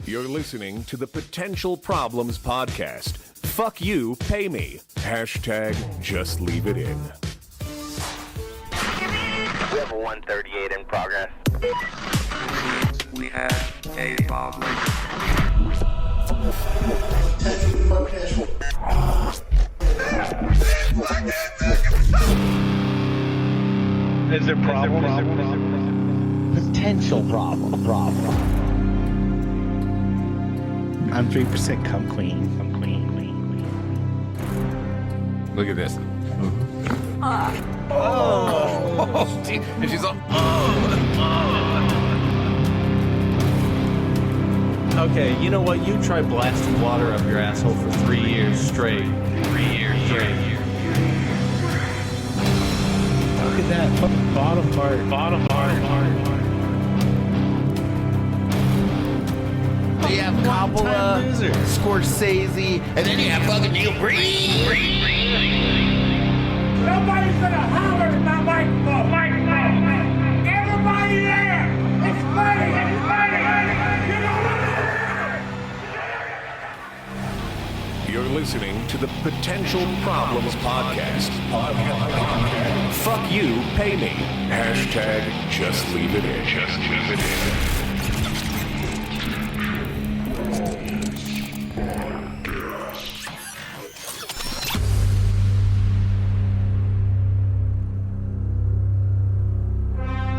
You're listening to the Potential Problems Podcast. Fuck you, pay me. Hashtag just leave it in. Level 138 in progress. We have a problem. Is there problem? Potential problem. I'm 3% come clean. Look at this. And she's all, Okay, you know what? You try blasting water up your asshole for 3 years straight. 3 years straight. Look at that bottom part. You have Coppola, Scorsese, and then you have fucking Neil Breen. Nobody's gonna holler at my microphone. Everybody there! It's funny! You know You're listening to the Potential Problems Podcast. Fuck you, pay me. Hashtag just leave it in. Just leave it in.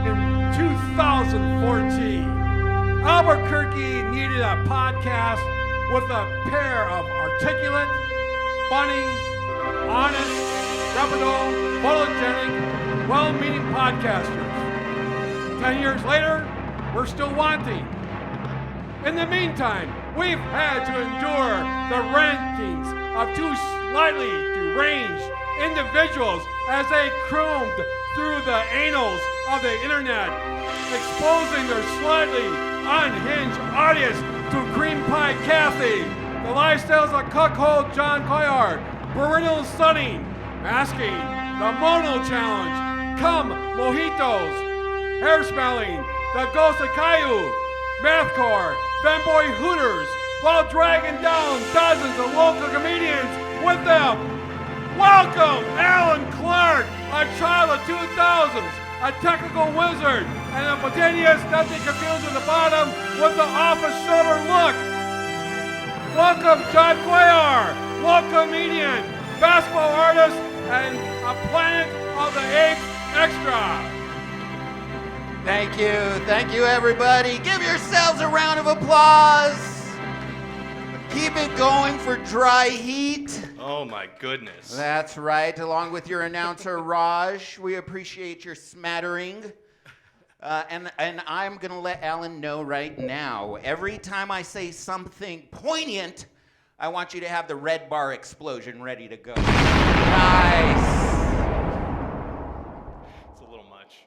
In 2014, Albuquerque needed a podcast with a pair of articulate, funny, honest, reputable, photogenic, well-meaning podcasters. 10 years later, we're still wanting. In the meantime, we've had to endure the rantings of two slightly deranged individuals as they crooned through the annals of the internet, exposing their slightly unhinged audience to Cream Pie Kathy, the lifestyles of cuckold John Coyard, perennial sunning, masking, the Mono Challenge, cum mojitos, hair smelling, the ghost of Caillou, mathcore, fanboy hooters, while dragging down dozens of local comedians with them. Welcome, Alan Clark, a child of 2000s, a technical wizard, and a spontaneous nothing confused at the bottom with the office shoulder look. Welcome, John Cuellar, local comedian, basketball artist, and a Planet of the Apes extra. Thank you everybody. Give yourselves a round of applause. Keep it going for Dry Heat. Oh my goodness. That's right, along with your announcer, Raj. We appreciate your smattering. And I'm going to let Alan know right now, every time I say something poignant, I want you to have the red bar explosion ready to go. Nice. It's a little much.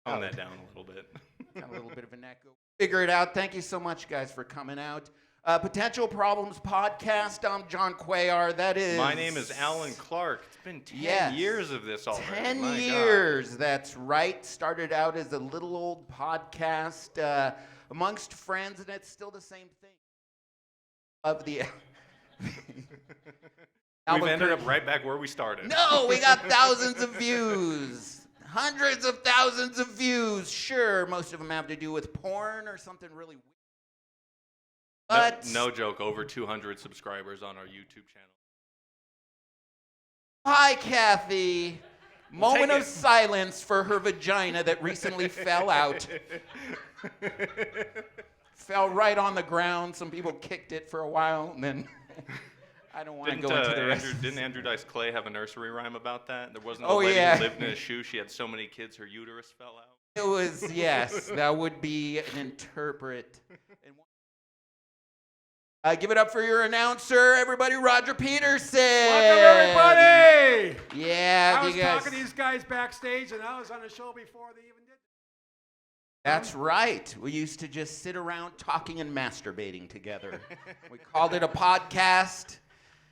Tone that down a little bit. Got a little bit of an echo. Figure it out. Thank you so much, guys, for coming out. Potential Problems Podcast. I'm John Cuellar. That is... My name is Alan Clark. It's been 10 years of this already. 10 My years, God. That's right. Started out as a little old podcast amongst friends, and it's still the same thing. Of the... We've ended up right back where we started. No, we got thousands of views. Hundreds of thousands of views. Sure, most of them have to do with porn or something really weird. But no joke, over 200 subscribers on our YouTube channel. Hi, Kathy. Moment take of it. silence for her vagina that recently fell out. Fell right on the ground. Some people kicked it for a while, and then I don't want to go into the rest. Didn't Andrew Dice Clay have a nursery rhyme about that? There wasn't a Oh, lady yeah. who lived in a shoe. She had so many kids, her uterus fell out. It was, yes, that would be an interpret. Give it up for your announcer, everybody, Roger Peterson. Welcome, everybody! Yeah, I was you guys. talking to these guys backstage, and I was on the show before they even did. That's right. We used to just sit around talking and masturbating together. We called it a podcast.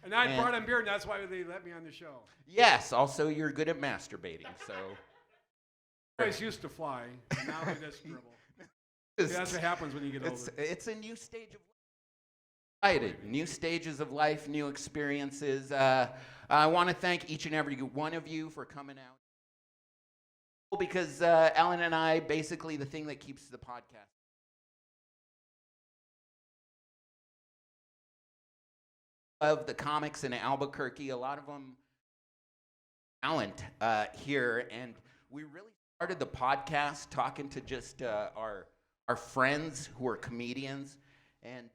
And I brought them beer, and that's why they let me on the show. Yes, also you're good at masturbating, so. You guys used to fly, now we just dribble. Yeah, that's what happens when you get older. It's a new stage of life. New stages of life, new experiences. I want to thank each and every one of you for coming out. Because Alan and I, basically the thing that keeps the podcast of the comics in Albuquerque, a lot of them talent here, and we really started the podcast talking to just our friends who are comedians, and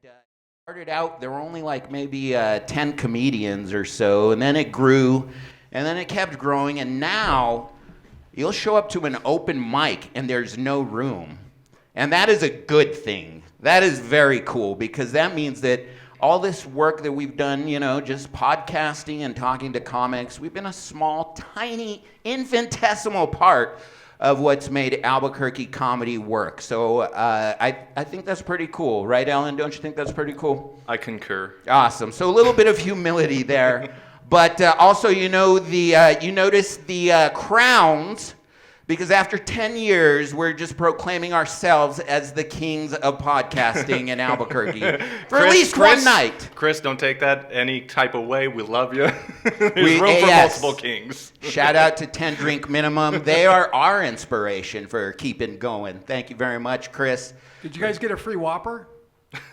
started out, there were only like maybe 10 comedians or so, and then it grew, and then it kept growing, and now you'll show up to an open mic and there's no room, and that is a good thing. That is very cool, because that means that all this work that we've done, you know, just podcasting and talking to comics, we've been a small, tiny, infinitesimal part of what's made Albuquerque comedy work. So I think that's pretty cool, right, Alan? Don't you think that's pretty cool? I concur. Awesome. So a little bit of humility there, but also, you know, you notice the crowns. Because after 10 years, we're just proclaiming ourselves as the kings of podcasting in Albuquerque. For at least one night. Chris, don't take that any type of way. We love you. There's room for multiple kings. Shout out to 10 Drink Minimum. They are our inspiration for keeping going. Thank you very much, Chris. Did you guys get a free Whopper?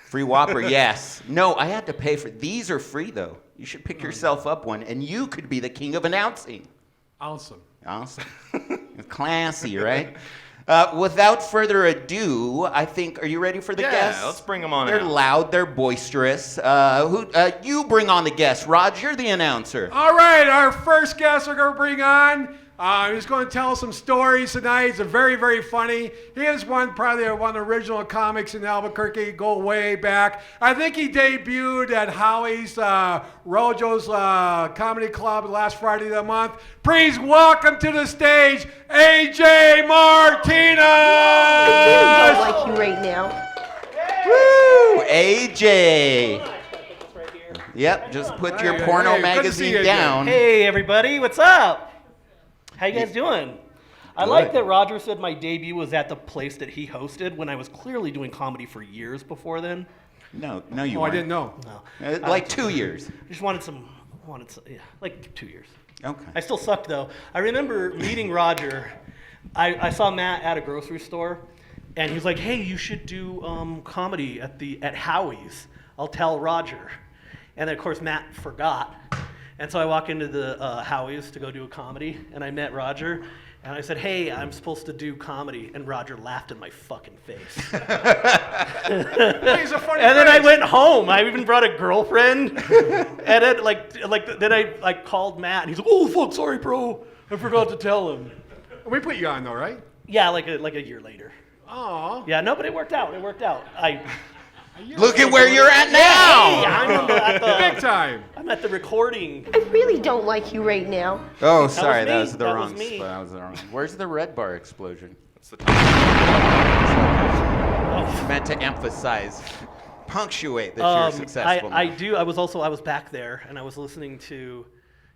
Free Whopper, yes. No, I had to pay for these. Are free, though. You should pick yourself up one, and you could be the king of announcing. Awesome. Classy, right? Without further ado, I think, are you ready for the guests? Yeah, let's bring them on. They're loud, they're boisterous. You bring on the guests. Rod, you're the announcer. All right, our first guest we're going to bring on. He's going to tell some stories tonight. He's very, very funny. He is probably one of the original comics in Albuquerque, go way back. I think he debuted at Howie's, Rojo's Comedy Club last Friday of the month. Please welcome to the stage, AJ Martinez! I don't like you right now. Woo! AJ! Yep, just put your porno magazine down. Hey, everybody, what's up? How you guys doing? I like that Roger said my debut was at the place that he hosted when I was clearly doing comedy for years before then. No, you weren't. I didn't know. No. Like 2 years. I just wanted some, yeah, like 2 years. Okay. I still sucked, though. I remember meeting Roger. I saw Matt at a grocery store, and he was like, hey, you should do comedy at Howie's. I'll tell Roger. And then, of course, Matt forgot. And so I walk into the Howie's to go do a comedy, and I met Roger, and I said, hey, I'm supposed to do comedy, and Roger laughed in my fucking face. He's a funny And then I face. went home. I even brought a girlfriend, and then then I called Matt, and he's like, oh, fuck, sorry, bro. I forgot to tell him. We put you on, though, right? Yeah, like a year later. Oh. Yeah, no, but it worked out. Look at where you're at now! Hey, I'm at the Big time. I'm at the recording. I really don't like you right now. Oh, sorry, that was was me. the That wrong was me. spot. That was the wrong. Where's the red bar explosion? That's the top. Meant to emphasize, punctuate that you're successful. I was back there, and I was listening to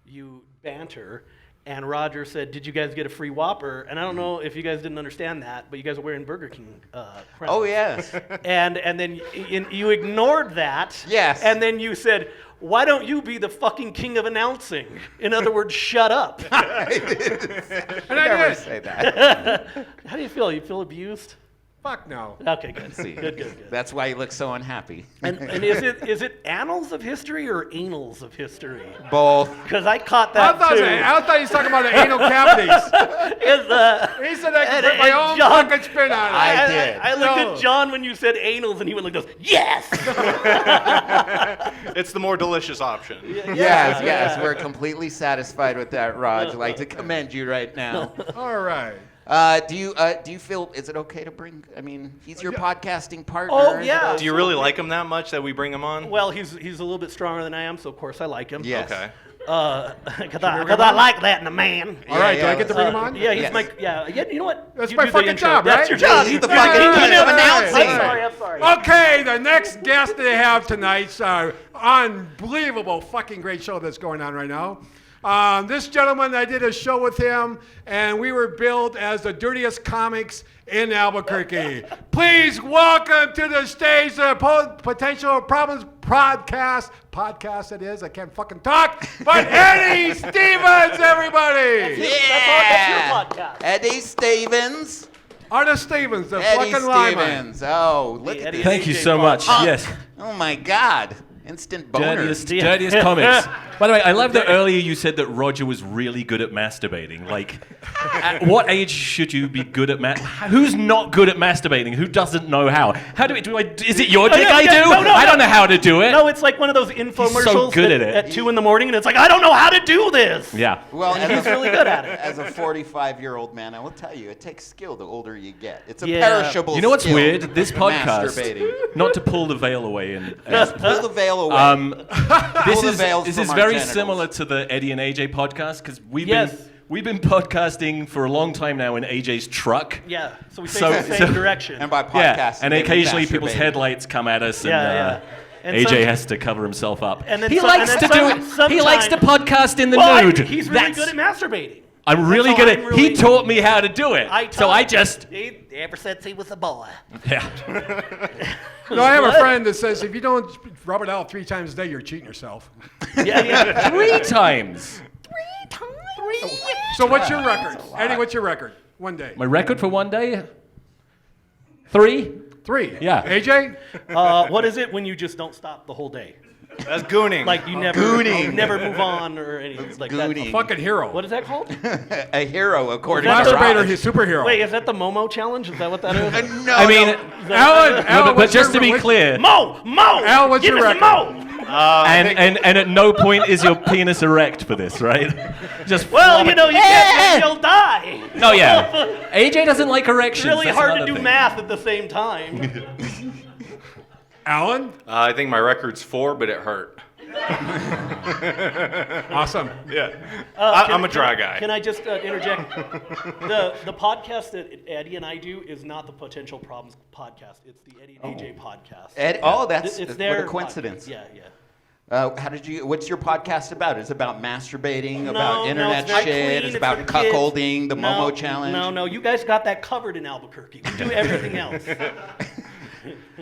you banter, and Roger said, did you guys get a free Whopper? And I don't know if you guys didn't understand that, but you guys are wearing Burger King crowns. Oh, yes. And then you ignored that. Yes. And then you said, why don't you be the fucking king of announcing? In other words, shut up. And I Never did. say that. How do you feel? You feel abused? Fuck no. Okay, good. See, Good. That's why you look so unhappy. And is it annals of history or anals of history? Both. Because I caught that too. I thought he was talking about the anal cavities. He said I could put my own fucking spin on it. I did. I looked at John when you said anals, and he went like this. Yes. It's the more delicious option. Yes. We're completely satisfied with that, Raj. I'd like to commend you right now. All right. Do you feel, is it okay to bring, I mean, he's your podcasting partner. Oh, yeah. Do you really like him that much that we bring him on? Well, he's a little bit stronger than I am, so of course I like him. Yes. Okay. Because I like that in a man. All right, do I get to bring him on? Yeah, he's Yes. you know what? That's You my do the fucking intro. job, That's right? your job. He's the You're fucking king king of announcing. I'm sorry. Okay, the next guest they have tonight's unbelievable fucking great show that's going on right now. This gentleman, I did a show with him, and we were billed as the dirtiest comics in Albuquerque. Please welcome to the stage the Potential Problems podcast it is. I can't fucking talk. But Eddie Stephens, everybody. That's your podcast. Eddie Stephens. Artist Stephens, the Eddie fucking lineman. Stephens. Oh, look at this. Thank you so much. Yes. Oh my God. Instant boner. Dirtiest comics. By the way, I love that earlier you said that Roger was really good at masturbating. Like, at what age should you be good at Who's not good at masturbating? Who doesn't know how? How do I? Is it your dick I do? No, I don't know how to do it. No, it's like one of those infomercials so good at it. at 2 a.m, and it's like, I don't know how to do this. Yeah. Well, and he's really good at it. As a 45-year-old man, I will tell you, it takes skill the older you get. It's a Yeah. perishable You know what's skill, weird? This podcast, masturbating. not to pull the veil away, and Pull the veil away. this the veils is from our very genitals. similar to the Eddie and AJ podcast because we've Yes. been podcasting for a long time now in AJ's truck. Yeah, so we face the same direction. And by podcast, Yeah, and they mean occasionally people's masturbating. headlights come at us, and, Yeah. And AJ has to cover himself up. And then he so- likes and to then do. some- He likes to sometime- podcast in the Well, nude. He's really That's- good at masturbating. I'm really That's good how at. I'm really- He taught me how to do it. So I just. Ever since he was a boy. Yeah. No, I have a What? friend that says if you don't rub it out 3 times a day, you're cheating yourself. Yeah. 3 times. So what's your record? Eddie, what's your record? One day. My record for one day. 3. 3. Yeah. AJ? What is it when you just don't stop the whole day? That's gooning. Like you never move on or anything like that. Gooning. Fucking hero. What is that called? A hero, according to Masturbator, Raj. he's superhero. Wait, is that the Momo challenge? Is that what that is? No, I mean, Alan, but what's just to your- be what's- clear, Mo! Al, what's Give your us a record? Mo! and at no point is your penis erect for this, right? Just Well, you know, you can't, you'll die. Oh yeah. AJ doesn't like It's erections. really That's hard to another do thing. math at the same time. Alan? I think my record's 4, but it hurt. Awesome. Yeah. I'm a dry guy. Can I just interject? The podcast that Eddie and I do is not the Potential Problems podcast. It's the Eddie and AJ podcast. That's It's what their a coincidence. podcast. Yeah. What's your podcast about? Is it about masturbating, No, about no, internet it's very shit? clean, It's it's about for the kids. cuckolding, the Momo challenge? No, you guys got that covered in Albuquerque. We do everything else.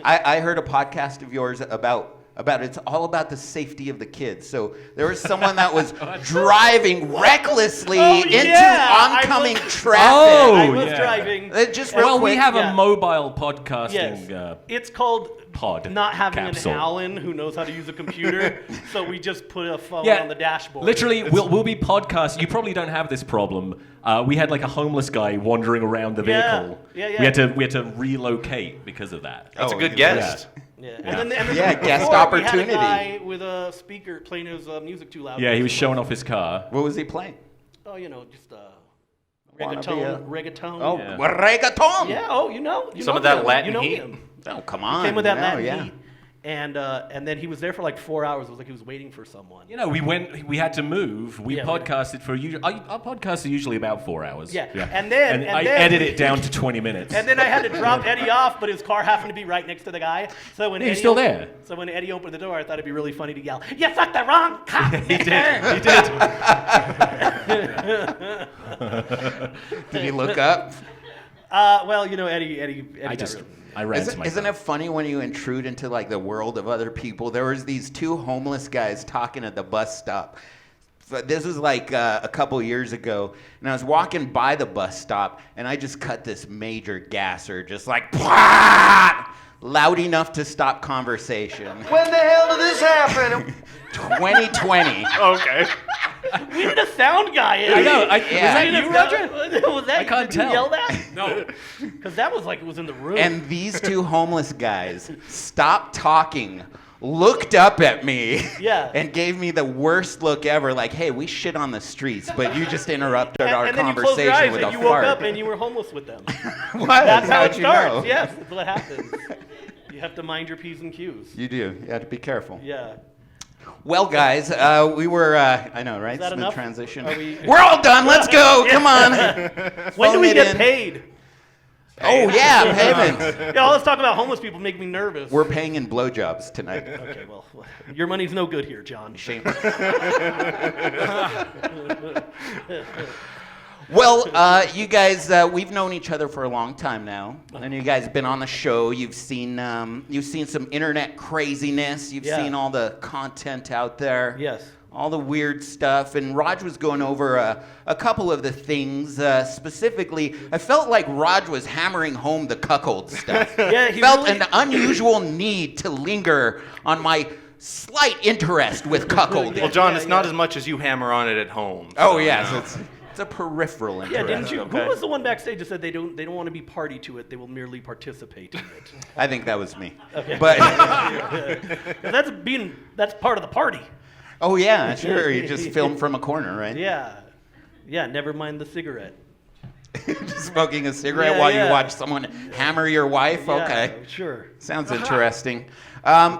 I heard a podcast of yours about it's all about the safety of the kids. So there was someone that was driving recklessly into oncoming traffic. I was driving. Just real Well, we quick. have a mobile podcasting Yes. It's called pod not having capsule. an Alan who knows how to use a computer, so we just put a phone Yeah, on the dashboard. Literally, we'll be podcasting. You probably don't have this problem. We had like a homeless guy wandering around the vehicle. Yeah. We had to relocate because of that. That's a good guest. Yeah. And then Yeah, the week guest before, opportunity. We had a guy with a speaker playing his music too loud. Yeah, he was showing off his car. What was he playing? Oh, you know, just Wanna be reggaeton. Oh, Yeah. reggaeton. Yeah. Oh, you know Some know of that him. Latin you know heat. him. Oh, come on. He came with that No, Latin yeah. heat. And then he was there for like 4 hours. It was like he was waiting for someone. You know, we had to move. We Yeah, podcasted for our podcasts are usually about 4 hours. Yeah. And then I edit it down to 20 minutes. And then I had to drop Eddie off, but his car happened to be right next to the guy. So when He's Eddie still there. So when Eddie opened the door, I thought it'd be really funny to yell, "You fucked the wrong cop!" He did. Did he look up? Well, you know, Eddie I ran to my Isn't it funny when you intrude into like the world of other people? There was these 2 homeless guys talking at the bus stop. So this was like a couple years ago, and I was walking by the bus stop, and I just cut this major gasser, just like loud enough to stop conversation. When the hell did this happen? 2020. Okay. We need a sound guy in. I know. Yeah. Was that you, Roger? Was that I can't did you tell. yell that? No. Because that was like it was in the room. And these 2 homeless guys stopped talking, looked up at me, Yeah. and gave me the worst look ever. Like, hey, we shit on the streets, but you just interrupted our and then you closed your conversation eyes with and a you woke fart. up and you were homeless with them. What? That's how How'd it you starts. know? Yes, that's what happens. You have to mind your P's and Q's. You do. You have to be careful. Yeah. Well, guys, we were, I know, right? Is that Smooth enough? transition. Are we- We're all done. Let's go. Come on. When do Phone we it get in. paid? Oh, yeah, payments. Yeah, all this talk about homeless people make me nervous. We're paying in blowjobs tonight. Okay, well, your money's no good here, John. Shame. Well, you guys, we've known each other for a long time now, and you guys have been on the show. You've seen some internet craziness. You've seen all the content out there. Yes. All the weird stuff. And Raj was going over a couple of the things. Specifically, I felt like Raj was hammering home the cuckold stuff. Yeah, he felt really... an unusual need to linger on my slight interest with cuckolding. Well, John, it's not as much as you hammer on it at home. Oh, so, yes. you know. It's a peripheral interest. Yeah, didn't you? Okay? Who was the one backstage that said they don't want to be party to it? They will merely participate in it. I think that was me. Okay. But that's part of the party. oh yeah, sure. You just film from a corner, right? Yeah. Yeah. Never mind the cigarette. Just smoking a cigarette while you watch someone hammer your wife. Yeah, Okay. sure. Sounds interesting.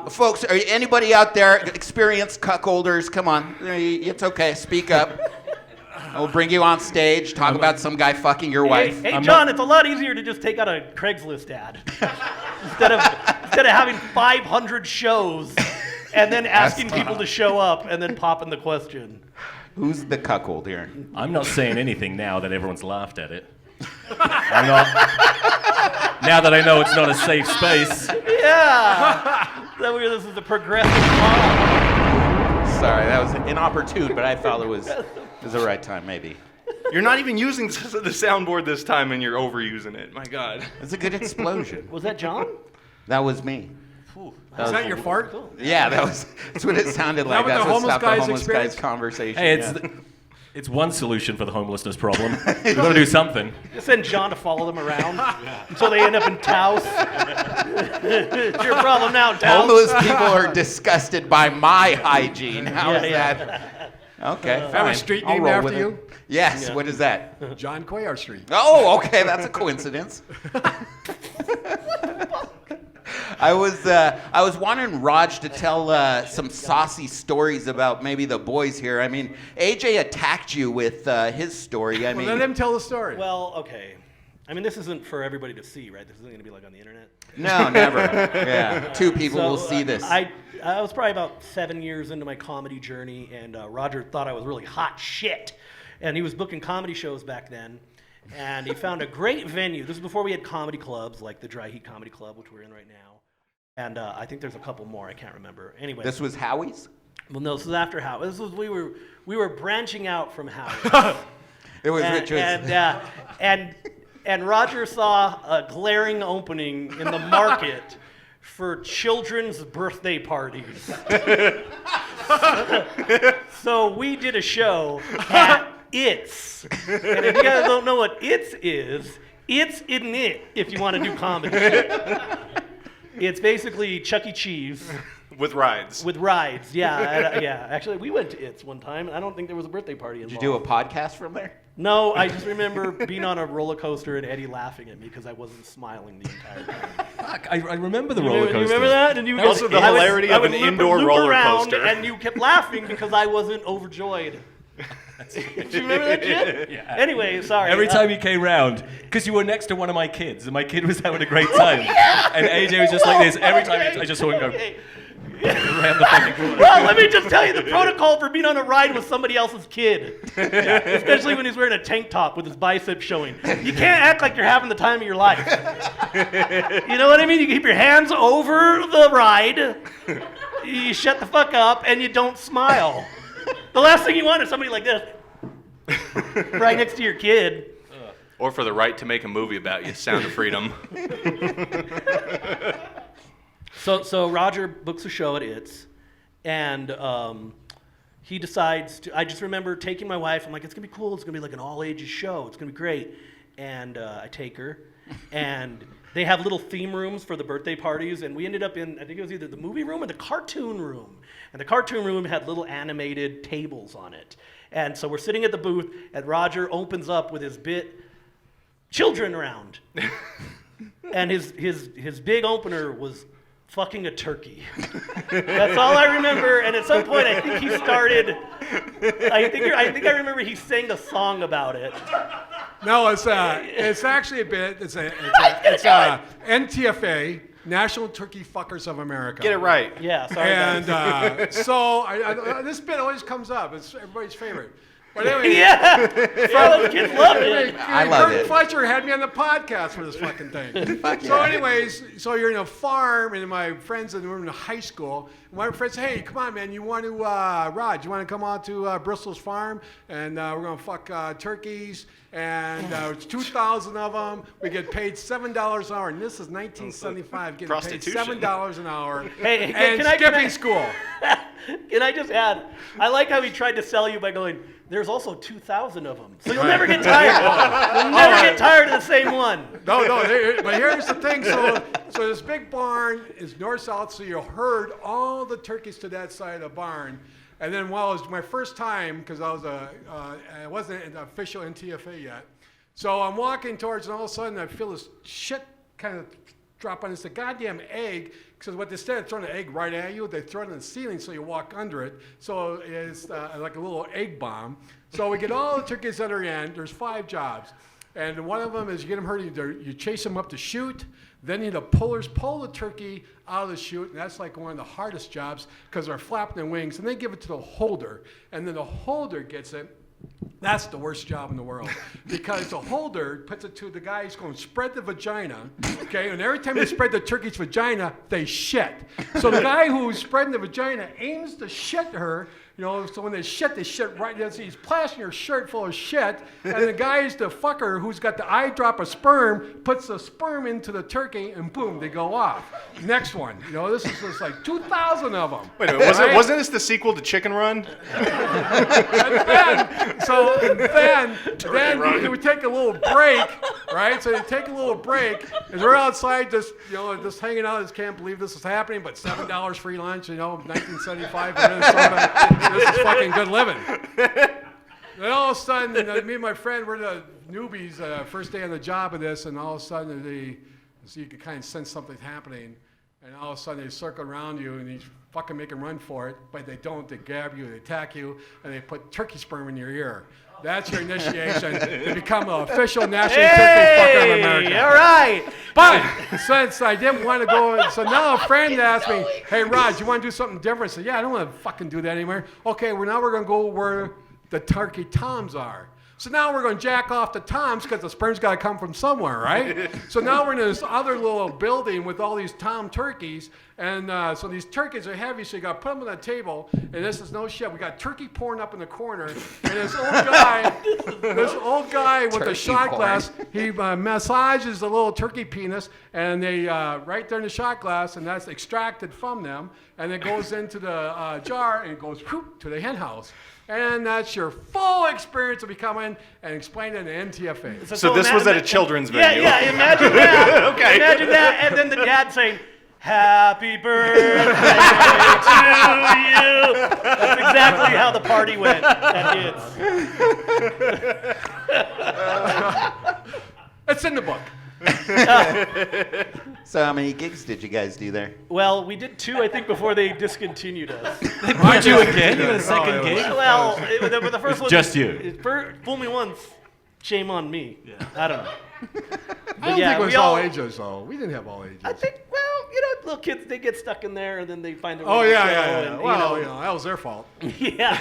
Folks, are anybody out there experienced cuckolders? Come on, it's okay. Speak up. We'll bring you on stage, talk about some guy fucking your wife. Hey, John, it's a lot easier to just take out a Craigslist ad instead of having 500 shows and then asking people to show up and then popping the question. Who's the cuckold here? I'm not saying anything now that everyone's laughed at it. I'm not. Now that I know it's not a safe space. Yeah. This is a progressive model. Sorry, that was inopportune, but I felt it was the right time, maybe. You're not even using the soundboard this time, and you're overusing it. My God. It's a good explosion. Was that John? That was me. Is that your fart? Yeah, that's what it sounded like. That's what what stopped the homeless experience? guy's conversation. Hey, it's one solution for the homelessness problem. We've got to do something. Just send John to follow them around until they end up in Taos. It's your problem now, Taos. Homeless people are disgusted by my hygiene. How is Yeah. that? Okay, fine. Have a street I'll named roll after with it. you? Yes, what is that? John Cuellar Street. Oh, okay, that's a coincidence. I was wanting Raj to tell some saucy stories about maybe the boys here. I mean, AJ attacked you with his story. I mean, Let him tell the story. Well, okay. I mean, this isn't for everybody to see, right? This isn't going to be like on the internet. no, never. Yeah, 2 people will see this. I was probably about 7 years into my comedy journey, and Roger thought I was really hot shit. And he was booking comedy shows back then. And he found a great venue. This is before we had comedy clubs, like the Dry Heat Comedy Club, which we're in right now. And I think there's a couple more. I can't remember. Anyway. This was Howie's? Well, no, this was after Howie's. We were branching out from Howie's. It was and Roger saw a glaring opening in the market for children's birthday parties. So we did a show at It's. And if you guys don't know what It's is, it's in it if you want to do comedy. It's basically Chuck E. Cheese. With rides. With rides, yeah. Yeah. Actually, we went to It's one time, and I don't think there was a birthday party involved. Did you do a podcast from there? No, I just remember being on a roller coaster and Eddie laughing at me because I wasn't smiling the entire time. Fuck, I remember the roller coaster. You remember that? And you Also the hilarity of an indoor roller coaster. And you kept laughing because I wasn't overjoyed. Do you remember that shit? Yeah. Anyway, sorry. Every time you came round, because you were next to one of my kids, and my kid was having a great time. And AJ was just like this. Every time I just saw him go around the fucking corner. Well, let me just tell you the protocol for being on a ride with somebody else's kid. Especially when he's wearing a tank top with his biceps showing. You can't act like you're having the time of your life. You know what I mean? You keep your hands over the ride, you shut the fuck up, and you don't smile. The last thing you want is somebody like this, right next to your kid. Or for the right to make a movie about you, Sound of Freedom. So Roger books a show at It's, and he decides to, I just remember taking my wife, I'm like, it's going to be cool, it's going to be like an all-ages show, it's going to be great. And I take her, and they have little theme rooms for the birthday parties, and we ended up in, I think it was either the movie room or the cartoon room. And the cartoon room had little animated tables on it. And so we're sitting at the booth, and Roger opens up with his bit, children around. And his big opener was fucking a turkey. That's all I remember. And at some point, I think I remember he sang a song about it. No, it's actually a bit. It's a NTFA, National Turkey Fuckers of America. Get it right. Yeah, sorry. And so this bit always comes up. It's everybody's favorite. But anyway, yeah, those kids loved it. I love Kurt it. Fletcher had me on the podcast for this fucking thing. So anyways, so you're in a farm, and my friends were in high school. And my friend said, hey, come on, man, you want to, Rod, you want to come out to Bristol's farm? And we're going to fuck turkeys. And it's 2,000 of them. We get paid $7 an hour. And this is 1975, getting paid $7 an hour. Hey, and skipping school. Can I just add, I like how he tried to sell you by going, there's also 2,000 of them. So you'll never get tired. You'll never get tired of the same one. No, but here's the thing. So this big barn is north-south, so you herd all the turkeys to that side of the barn. And then while it was my first time, because I wasn't an official NTFA yet, so I'm walking towards, and all of a sudden I feel this shit kind of drop on. It's a goddamn egg, because what instead of throwing an egg right at you, they throw it on the ceiling so you walk under it. So it's like a little egg bomb. So we get all the turkeys that are in. There's 5 jobs. And one of them is you get them herded, you chase them up to shoot. Then the pullers pull the turkey out of the chute, and that's like one of the hardest jobs because they're flapping their wings, and they give it to the holder, and then the holder gets it. That's the worst job in the world because the holder puts it to the guy who's going to spread the vagina, okay? And every time they spread the turkey's vagina, they shit. So the guy who's spreading the vagina aims to shit her, so when they shit right. He's plastering her shirt full of shit, and the guy's the fucker who's got the eye drop of sperm, puts the sperm into the turkey, and boom, they go off. Next one, this is just like 2,000 of them. Wait a minute, wasn't this the sequel to Chicken Run? then we take a little break, right? So they take a little break, and we're outside just hanging out. Just can't believe this is happening, but $7 free lunch, 1975 in Minnesota. This is fucking good living. Then all of a sudden, me and my friend, we're the newbies, first day on the job of this, and all of a sudden, so you can kind of sense something's happening, and all of a sudden they circle around you, and you fucking make them run for it, but they don't. They grab you, they attack you, and they put turkey sperm in your ear. That's your initiation to become an official national turkey fucker of America. All right. But since I didn't want to go, so now a friend asked me, hey, Rod, you want to do something different? I said, yeah, I don't want to fucking do that anymore. Okay, now we're going to go where the turkey toms are. So now we're going to jack off the toms because the sperm's got to come from somewhere, right? So now we're in this other little building with all these tom turkeys. And so these turkeys are heavy, so you got to put them on the table. And this is no shit. We got turkey porn up in the corner. And this old guy with a shot glass, he massages the little turkey penis. And they, right there in the shot glass, and that's extracted from them. And it goes into the jar, and it goes whoop, to the hen house. And that's your full experience of becoming and explaining an NTFA. So this was at a children's venue. Yeah, imagine that. Okay. Imagine that, and then the dad saying, "Happy birthday to you." That's exactly how the party went at Hits. It's in the book. So how many gigs did you guys do there? Well, we did 2, I think, before they discontinued us. They put you again? You had a second gig? Well, the first It's one. just you. Fool me once, shame on me. Yeah. I don't know. I don't think it was all ages, though. We didn't have all ages. I think, little kids, they get stuck in there, and then they find their way. Oh, to yeah. and, Well, that was their fault. Yeah.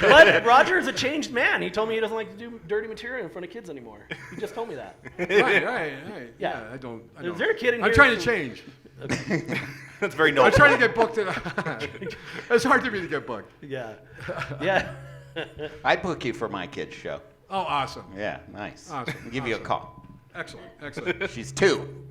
But Roger is a changed man. He told me he doesn't like to do dirty material in front of kids anymore. He just told me that. Right. Yeah. I don't. Is there a kid in here? I'm trying to change. That's very noble. I'm trying to get booked. It's hard for me to get booked. Yeah. I'd book you for my kid's show. Oh, awesome. Yeah, nice. Awesome. I'll give you a call. Excellent. She's 2.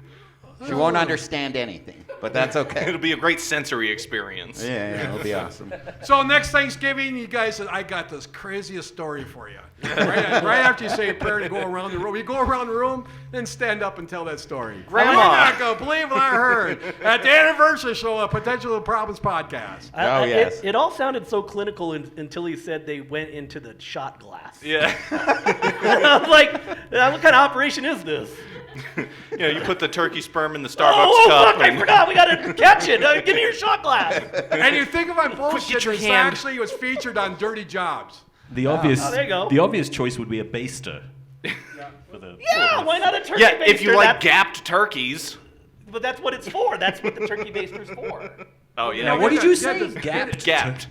She won't understand anything, but that's okay. It'll be a great sensory experience. Yeah, it'll be awesome. So next Thanksgiving, you guys said, I got this craziest story for you. Right after you say a prayer to go around the room. You go around the room, then stand up and tell that story. Grandma. You're not going to believe what I heard at the anniversary show of Potential Problems podcast. Yes. It all sounded so clinical until he said they went into the shot glass. Yeah. I was like, what kind of operation is this? You put the turkey sperm in the Starbucks cup. Fuck, I forgot. We got to catch it. Give me your shot glass. And you think about bullshit, get your this hand. actually was featured on Dirty Jobs. The obvious, there you go. the obvious choice would be a baster. For the, Yeah, why not a turkey Yeah, baster? if you like That's- gapped turkeys. But that's what it's for. That's what the turkey baster's for. Oh, yeah. Now, what did you Yeah, say? just Gapped? Gapped.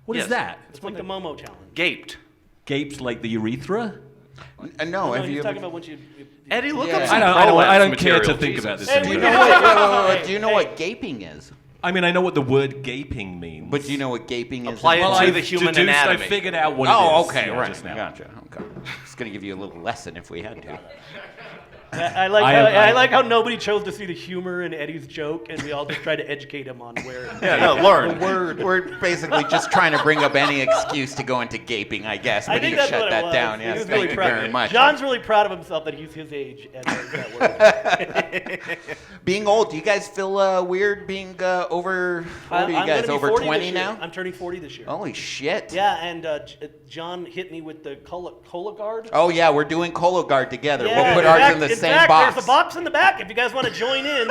What is Yes. that? It's like the Momo challenge. Gaped. Gaped like the urethra? No, No, have he's you talking ever... about once you. Eddie, look Yeah. up some I don't prolapse care to material, think Jesus. about this Hey, Do you anymore. know what, Hey, do you know hey. what gaping is? I mean, I know what the word gaping means. But do you know what gaping is? Apply it well, to I the human deduced, I anatomy. figured out what it is. Oh, okay, yeah, right. just now. Gotcha. Okay. Just gonna give you a little lesson if we had to. I like I- how, I- I like how nobody chose to see the humor in Eddie's joke, and we all just tried to educate him on where. Yeah, no, learn. We're basically just trying to bring up any excuse to go into gaping, I guess. I But think you that's shut what that it was. down. He Yes, was thank really you proud. very much. John's really proud of himself that he's his age and knows that word. Being old, do you guys feel weird being over? What are you I'm guys, gonna be over 40 20 this year. now? I'm turning 40 this year. Holy shit. Yeah, and John hit me with the cola guard. Oh yeah, we're doing Cologuard together. Yeah, we'll put in ours fact- in the in same fact, box. There's a box in the back if you guys want to join in.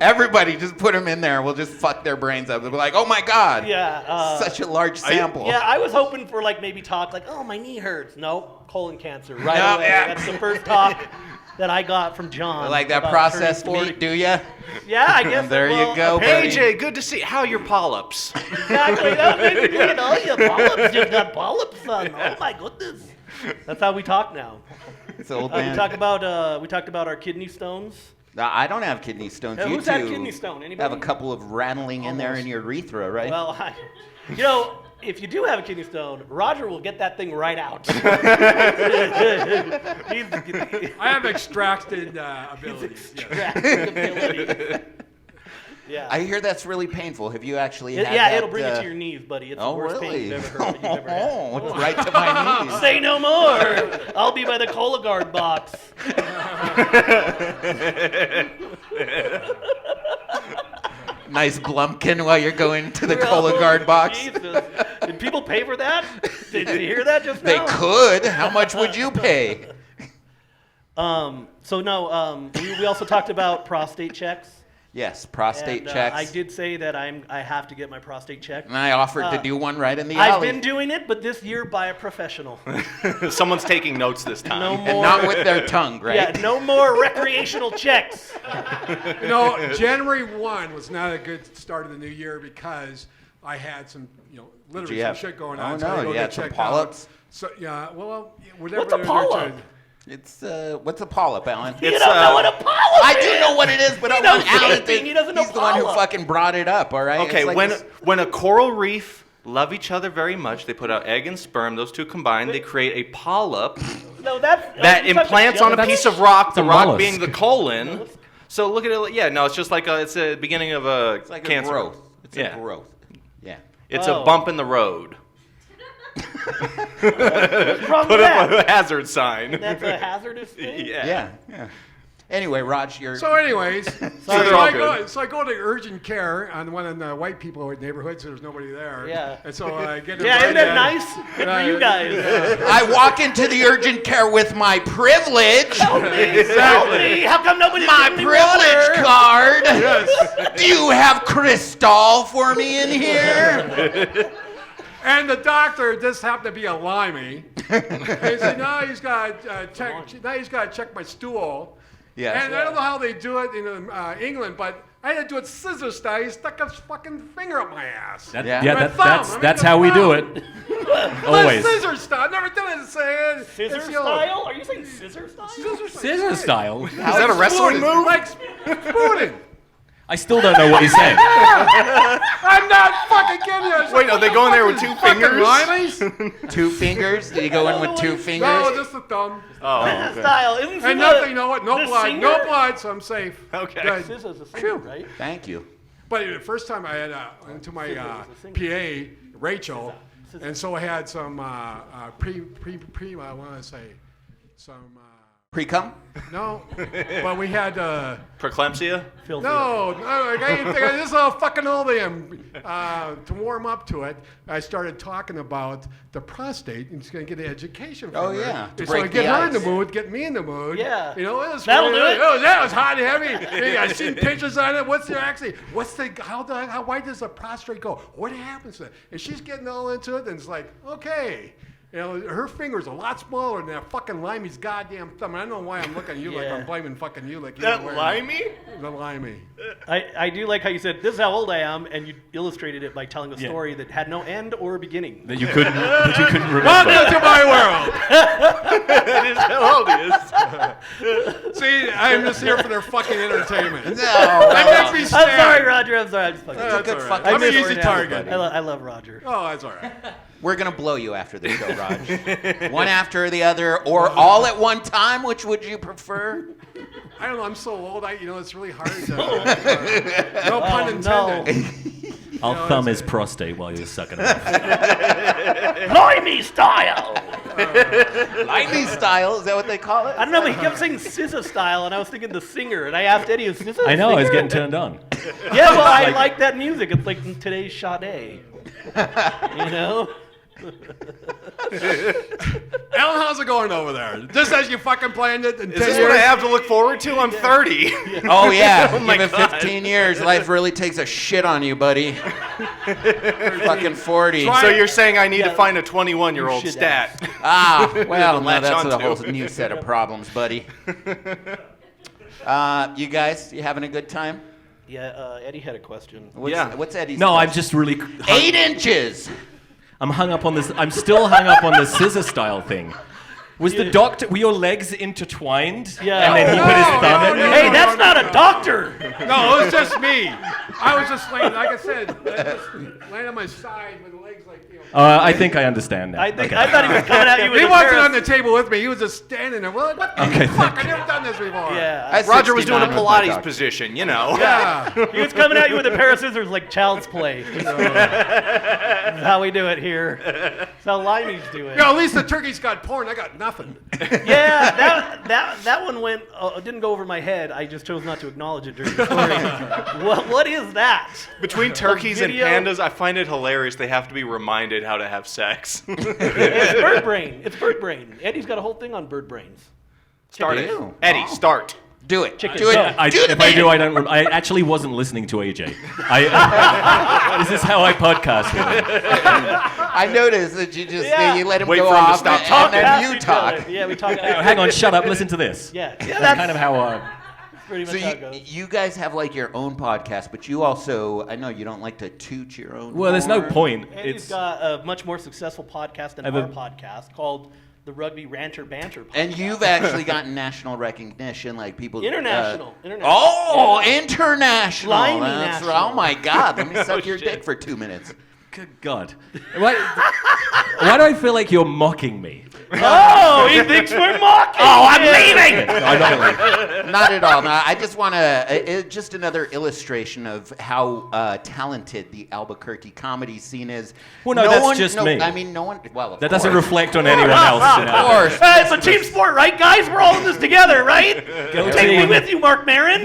Everybody, just put them in there. We'll just fuck their brains up. They'll be like, "Oh my god, Yeah. such a large sample." Yeah, I was hoping for like maybe talk like, oh, my knee hurts. No, colon cancer. Right No, away. yeah. That's the first talk that I got from John. Like that about processed turning 40. meat, do ya? Yeah, I guess. There you well, go, Hey, buddy. Jay, good to see. How are your polyps? Exactly. You know, your polyps. You've got polyps, son. Oh my goodness. That's how we talk now. It's old We man. talked about our kidney stones. No, I don't have kidney stones. Yeah, You who's had two kidney stone? Anybody? have a couple of rattling in there in your urethra, right? Well, you know, if you do have a kidney stone, Roger will get that thing right out. I have extracted abilities. Yes. Yeah. I hear that's really painful. Have you actually had Yeah, that, it'll bring it to your knees, buddy. It's Oh, the worst really? pain you've ever heard. You've ever had. Oh, it's right to my knees. Say no more. I'll be by the Cologuard box. Nice blumpkin while you're going to the Cologuard box. Jesus. Did people pay for that? Did you hear that just They now? could. How much would you pay? We also talked about prostate checks. Yes, prostate And, checks. I did say that I have to get my prostate checked. And I offered to do one right in the I've alley. been doing it, but this year by a professional. Someone's taking notes this time. No more. and not with their tongue, right? Yeah, no more recreational checks. You know, January 1 was not a good start of the new year because I had some, literally you some have? shit going Oh, on. so I no, had to go you get had some checked polyps? out. So yeah, well, whatever. What's a they're polyp? trying- It's what's a polyp, Alan? You don't know what a polyp I is. do know what it is, but I knows want Alan to. anything. He doesn't know He's the one who polyp. fucking brought it up. All right. Okay, It's like when this- when a coral reef love each other very much, they put out egg and sperm. Those two combine, they create a polyp No, that's that you're talking implants on a jellyfish? piece of rock. The a rock mollusk. being the colon. So look at it. Yeah, no, it's just like it's a beginning of a it's like cancer. a growth. It's Yeah. a growth. Yeah. It's Oh. a bump in the road. What's wrong Put with up that? a hazard sign. That's a hazardous thing. Yeah. Yeah. Anyway, Raj, you're. So, anyways, they're all good. I go to urgent care on one of the white people neighborhoods. So there's nobody there. Yeah. And so I get. Yeah, isn't invited- that nice? Good for you guys. I walk into the urgent care with my privilege. Help me. How come nobody's My giving me privilege water? card. Yes. Do you have Cristal for me in here? And the doctor just happened to be a limey. And he said, "No, he's got to check my stool." Yes. And I don't know how they do it in England, but I had to do it scissor style. He stuck his fucking finger up my ass. That, Yeah. yeah, My that, thumb. that's I mean, that's the how we do thumb. it. Always. Scissor style. I've never done it. Saying Scissor style? Are you saying scissor style? Scissor style. Is that a wrestling move? Like spooning. I still don't know what he's saying. I'm not fucking kidding you. Wait, are they going there with two fingers? Limeys? 2 fingers? Did you go in with 2 fingers? No, just the thumb. Oh, Scissor style. Isn't And scissor nothing, you know what? No the blood. singer? No blood, so I'm safe. Okay. Good. Scissors a singer, right? Thank you. But the first time I had went to my PA, Rachel, and so I had some I want to say, some, Pre-cum? no, but we had, preeclampsia? no, this is how fucking old I am. To warm up to it, I started talking about the prostate and just going to get an education from Oh, her. yeah, to So I break get the her in the ice. mood, get me in the mood. Yeah. You know, it was That'll really, do it. That was hot and heavy. Hey, I seen pictures on it. How wide does the prostate go? What happens to it? And she's getting all into it, and it's like, okay. You know, her finger's a lot smaller than that fucking Limey's goddamn thumb. And I don't know why I'm looking at you like I'm blaming fucking you. Like That Limey? The Limey. I do like how you said, this is how old I am, and you illustrated it by telling a story that had no end or beginning. That you couldn't remember. Welcome to my world. That is how old he is. See, I'm just here for their fucking entertainment. No. That makes me I'm sad. sorry, Roger. I'm sorry. I'm just fucking. That's good all right. fucking I'm an story easy now, target. I love Roger. Oh, that's all right. We're gonna blow you after the show, Raj. One after the other, or all at one time. Which would you prefer? I don't know. I'm so old. It's really hard to. No pun intended. I'll thumb his prostate while you're sucking it off. Limey style. Limey style, is that what they call it? I don't know, but he kept saying SZA style, and I was thinking the singer, and I asked Eddie, is SZA I know, I was singer? getting turned on. Yeah, well, I like that music. It's like today's Sade. You know? Alan, how's it going over there? Just as you fucking planned it in 10 Is this years? what I have to look forward to? I'm 30. Oh yeah, Oh, my give it God. 15 years. Life really takes a shit on you, buddy. Fucking 40. So you're saying I need to find a 21-year-old You should stat? Ah, well, no, latch that's a onto. whole new set of problems, buddy. You guys, you having a good time? Yeah, Eddie had a question. What's Eddie's No, I'm question? just really 8 inches. I'm hung up on this. I'm still hung up on the scissor style thing. Was the doctor? Were your legs intertwined? Yeah. And then he put his thumb in. Hey, that's not a doctor! No, it was just me. I was just laying, like I said, laying on my side with the legs like, you know. I think I understand now. I thought he was coming at you with He a wasn't pair on of- the table with me. He was just standing there. What the fuck? I've never done this before. Yeah. At Roger was doing a 69 with my Pilates doctor. position, you know. Yeah. He was coming at you with a pair of scissors like child's play. That's how we do it here. That's how Limeys do it. You know, at least the turkey's got porn. I got nothing. Yeah, that one went didn't go over my head. I just chose not to acknowledge it during the story. What is that? Between turkeys and video- pandas, I find it hilarious they have to be reminded how to have sex. It's bird brain. It's bird brain. Eddie's got a whole thing on bird brains. Start it. Ew. Eddie, start. Do it. Chicken. Do it. Go. If I do, I don't. I actually wasn't listening to AJ. This is how I podcast with him. I noticed that you just you let him Wait go for him to off stop and Talk then past you each talk. other. Yeah, we talk. Hang on, shut up. Listen to this. Yeah, That's kind of how. pretty much So how it goes. you guys have like your own podcast, but you also, I know you don't like to toot your own. Well, there's no horn. point. Eddie's It's got a much more successful podcast than I have our a- podcast called the Rugby Ranter Banter Podcast. And you've actually gotten national recognition, like people. International. Oh, international. Limey That's national. right. Oh my God! Let me suck your dick for 2 minutes. good God. Why do I feel like you're mocking me? Oh, he thinks we're mocking. Oh, I'm him. leaving. No, I'm not leaving. Not at all. No, I just want to. Just another illustration of how talented the Albuquerque comedy scene is. Well, no, that's just me. I mean, no one. Well, of That doesn't course. reflect on anyone else. Of course. It's a team sport, right, guys? We're all in this together, right? Go Take me team. with you, Mark Maron.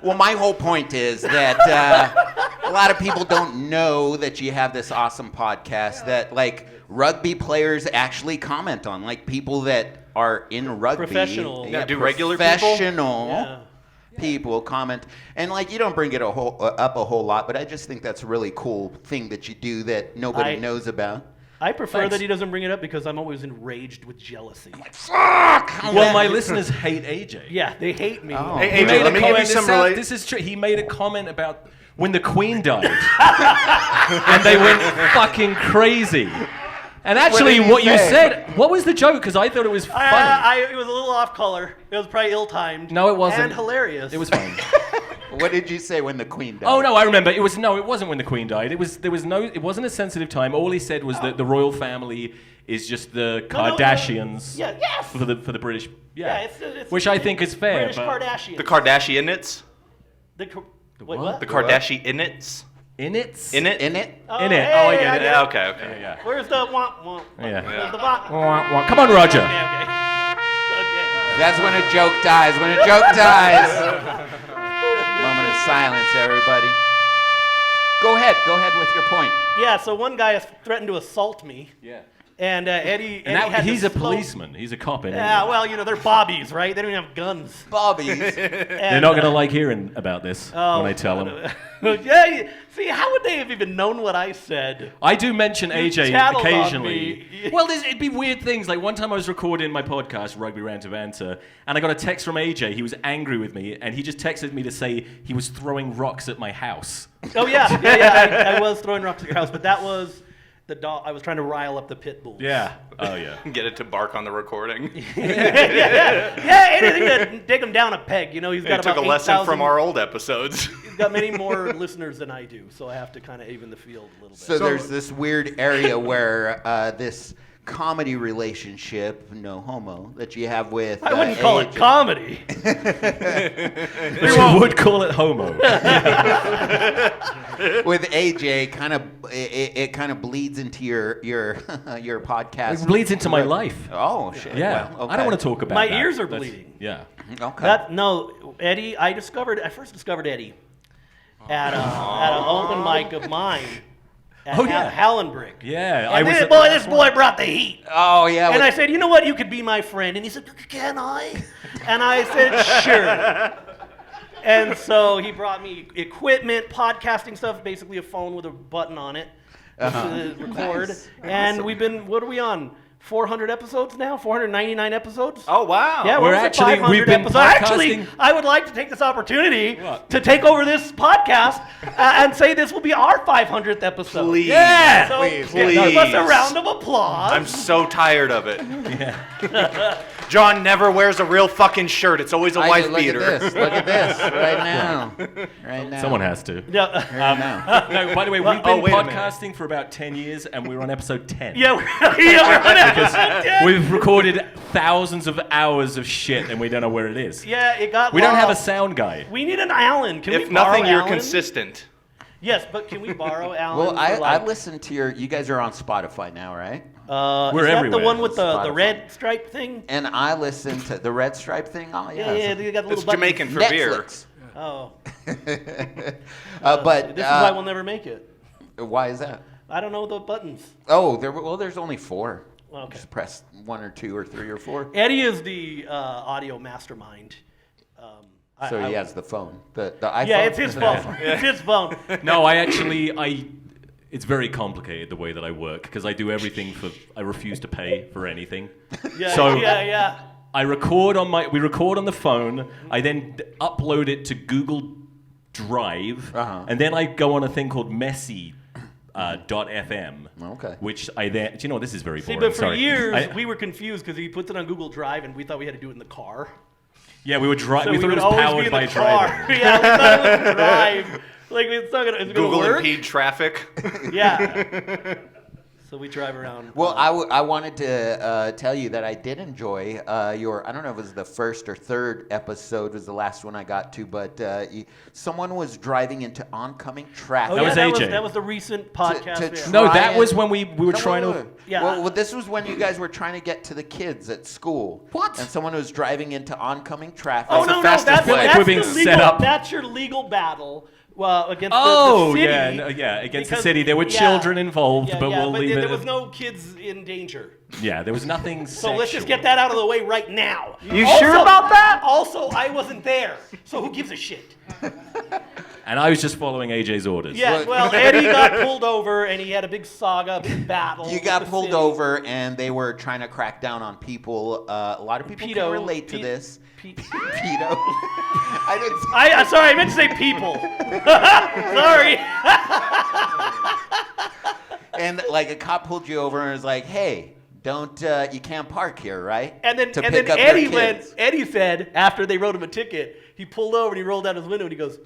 Well, my whole point is that a lot of people don't know that you have this awesome podcast that, like, rugby players actually comment on, like people that are in rugby. Professional. Yeah, do regular people? professional Yeah. people comment, and like you don't bring it up a whole lot, but I just think that's a really cool thing that you do that nobody I- knows about. I prefer Thanks. that he doesn't bring it up because I'm always enraged with jealousy. Well, my listeners hate AJ. Yeah, they hate me. Oh. Hey, He AJ, made let a me give you comment. some This is true. He made a comment about when the Queen died, and they went fucking crazy. And actually, did he what you say? said, what was the joke? Because I thought it was funny. It was a little off color. It was probably ill-timed. No, it wasn't. And hilarious. It was funny. What did you say when the Queen died? Oh no, I remember. It wasn't when the Queen died. It wasn't a sensitive time. All he said was that the royal family is just the No, no, Kardashians Yeah, yes. for the British. Yeah, Yeah, it's which I think is fair. British But Kardashian. The Kardashians? Wait, what? what? The Kardashians? in it, In it? In it? Oh, in it. hey, Oh, I get it. Yeah, okay. Yeah. Where's the womp womp? Yeah. Where's the womp? Come on, Roger. Okay. That's when a joke dies. When a joke dies. Moment of silence, everybody. Go ahead with your point. Yeah, so one guy has threatened to assault me. Yeah. And Eddie had he's to a slow- policeman. He's a cop. Yeah, well, they're bobbies, right? They don't even have guns. Bobbies. They're not going to like hearing about this when I tell them. Yeah, see, how would they have even known what I said? I do mention AJ tattled on occasionally. me. Well, it'd be weird things. Like one time I was recording my podcast, Rugby Rant of Banter, and I got a text from AJ. He was angry with me, and he just texted me to say he was throwing rocks at my house. Oh, yeah. I was throwing rocks at your house, but that was the dog. I was trying to rile up the pit bulls. Yeah. Oh, yeah. Get it to bark on the recording. Yeah, anything to take him down a peg. He's got He about took a lesson 8,000 from our old episodes. He's got many more listeners than I do, so I have to kind of even the field a little bit. So there's this weird area where this comedy relationship, no homo, that you have with. I wouldn't call it comedy. But you would call it homo. With AJ, it kind of bleeds into your podcast. It bleeds into my life. Oh shit! Yeah, Well, okay. I don't want to talk about My that. ears are That's- bleeding. Yeah. Okay. Eddie. I first discovered Eddie at an open mic of mine. At Hallenbrick. Yeah, And this boy brought the heat. Oh yeah. And I said, you know what? You could be my friend. And he said, can I? And I said, sure. And so he brought me equipment, podcasting stuff, basically a phone with a button on it to record. Nice. And Awesome. we've been, what are we on? 400 episodes now? 499 episodes? Oh, wow. Yeah, We're almost at actually- 500 we've been episodes. Actually, podcasting- I would like to take this opportunity to take over this podcast and say this will be our 500th episode. Please. Yeah. So Please. give us a round of applause. I'm so tired of it. John never wears a real fucking shirt. It's always a wife beater. Look at this right now. Right now. Someone has to. Yeah. Right now. No, by the way, we've been wait a minute. podcasting for about 10 years, and we're on episode 10. Yeah, we're We've recorded thousands of hours of shit, and we don't know where it is. Yeah, it got We don't have a lost. sound guy. We need an Alan. Can If we borrow nothing, you're Alan? consistent. Yes, but can we borrow Alan? Well, for I like, listened to you guys are on Spotify now, right? We're is that everywhere. the one with the Spotify. red stripe thing? And I listened to the red stripe thing. Oh Yeah, they got the little It's button. Jamaican for beer. Netflix. Oh, But this is why we'll never make it. why is that? I don't know the buttons. Oh, there's only 4. Okay. Just press 1 or 2 or 3 or 4. Eddie is the audio mastermind. So he has the phone, the iPhone. Yeah, it's his phone. It's his phone. No, it's very complicated the way that I work, because I do everything I refuse to pay for anything. Yeah, So- yeah. we record on the phone, I then upload it to Google Drive, and then I go on a thing called Messy. .fm. Okay. Which I then, do you know what? This is very See, boring. but for Sorry. years, we were confused because he puts it on Google Drive, and we thought we had to do it in the car. Yeah, we were So we thought would it was always powered be in by the car. driving. Yeah, we thought it was Drive. Like, it's not gonna Google work. impede traffic. Yeah. So we drive around. Well, I wanted to tell you that I did enjoy your, I don't know if it was the first or third episode was the last one I got to, but someone was driving into oncoming traffic. Oh, That yeah, was AJ. that was the recent podcast. to we had. No, try that and- was when we were trying to. Yeah. Well, this was when you guys were trying to get to the kids at school. What? And someone was driving into oncoming traffic. Oh, That's the no, fastest that's, way. that's We're being the set legal, up. That's your legal battle against Oh, the city. against the Because- city. There were yeah. children involved, Yeah, but yeah, we'll leave there it. was no kids in danger. Yeah, there was nothing. So let's just get that out of the way right now. You sure about that? Also, I wasn't there, so who gives a shit? And I was just following AJ's orders. Yeah, Look. well, Eddie got pulled over, and he had a big saga, big battle. You with got the pulled city. over, and they were trying to crack down on people. A lot of people can relate to this. Pedo. I didn't. Sorry, I meant to say people. Sorry. And like a cop pulled you over and was like, "Hey, don't you can't park here, right?" And then, To and pick then up your Eddie kids. Eddie said, after they wrote him a ticket, he pulled over and he rolled down his window and he goes,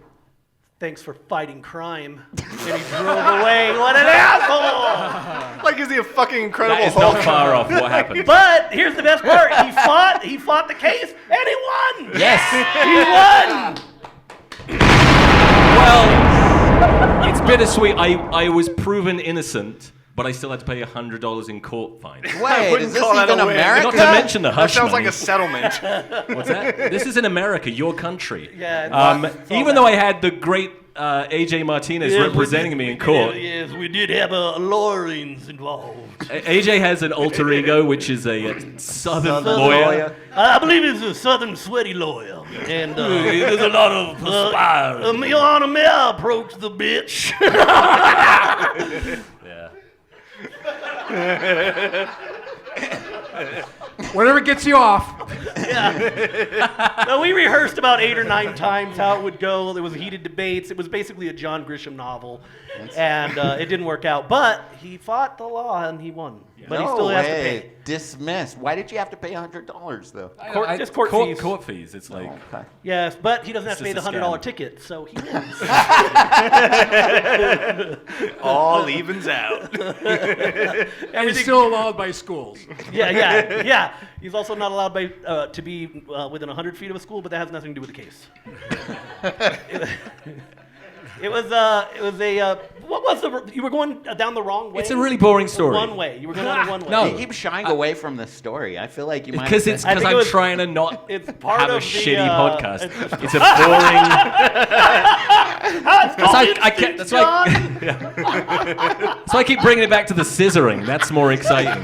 "Thanks for fighting crime." And he drove away. What an asshole! Like, is he a fucking Incredible That is Hulk? not far off what happened. But here's the best part: he fought the case and he won. Yes. He won. Well, it's bittersweet. I was proven innocent, but I still had to pay $100 in court fine. Wait, wouldn't is this call that even a win. America? Not to mention the That hush sounds money. like a settlement. What's that? This is in America, your country. Yeah, Even though I had the great AJ Martinez representing me in court. Yes, we did have lawyerings involved. AJ has an alter ego, which is a southern lawyer. I believe he's a southern sweaty lawyer. And there's a lot of perspiring. Your Honor, may I approach the bitch? Whatever gets you off. Yeah. So we rehearsed about 8 or 9 times how it would go. There was heated debates. It was basically a John Grisham novel, and it didn't work out. But he fought the law and he won. But he still has to pay. Dismissed. Why did you have to pay $100 though? Just court fees. Court fees. It's like. Okay. Yes, but he doesn't have to pay the just a $100 scam. ticket, so he wins. All evens out. And he's still allowed by schools. Yeah. He's also not allowed to be within 100 feet of a school, but that has nothing to do with the case. It was what was you were going down the wrong way? It's a really boring story. One way. You were going on a one way. No. You keep shying away from the story. I feel like you might. Because I'm trying to not It's part have of a shitty the, podcast. It's a boring. That's why I keep bringing it back to the scissoring. That's more exciting.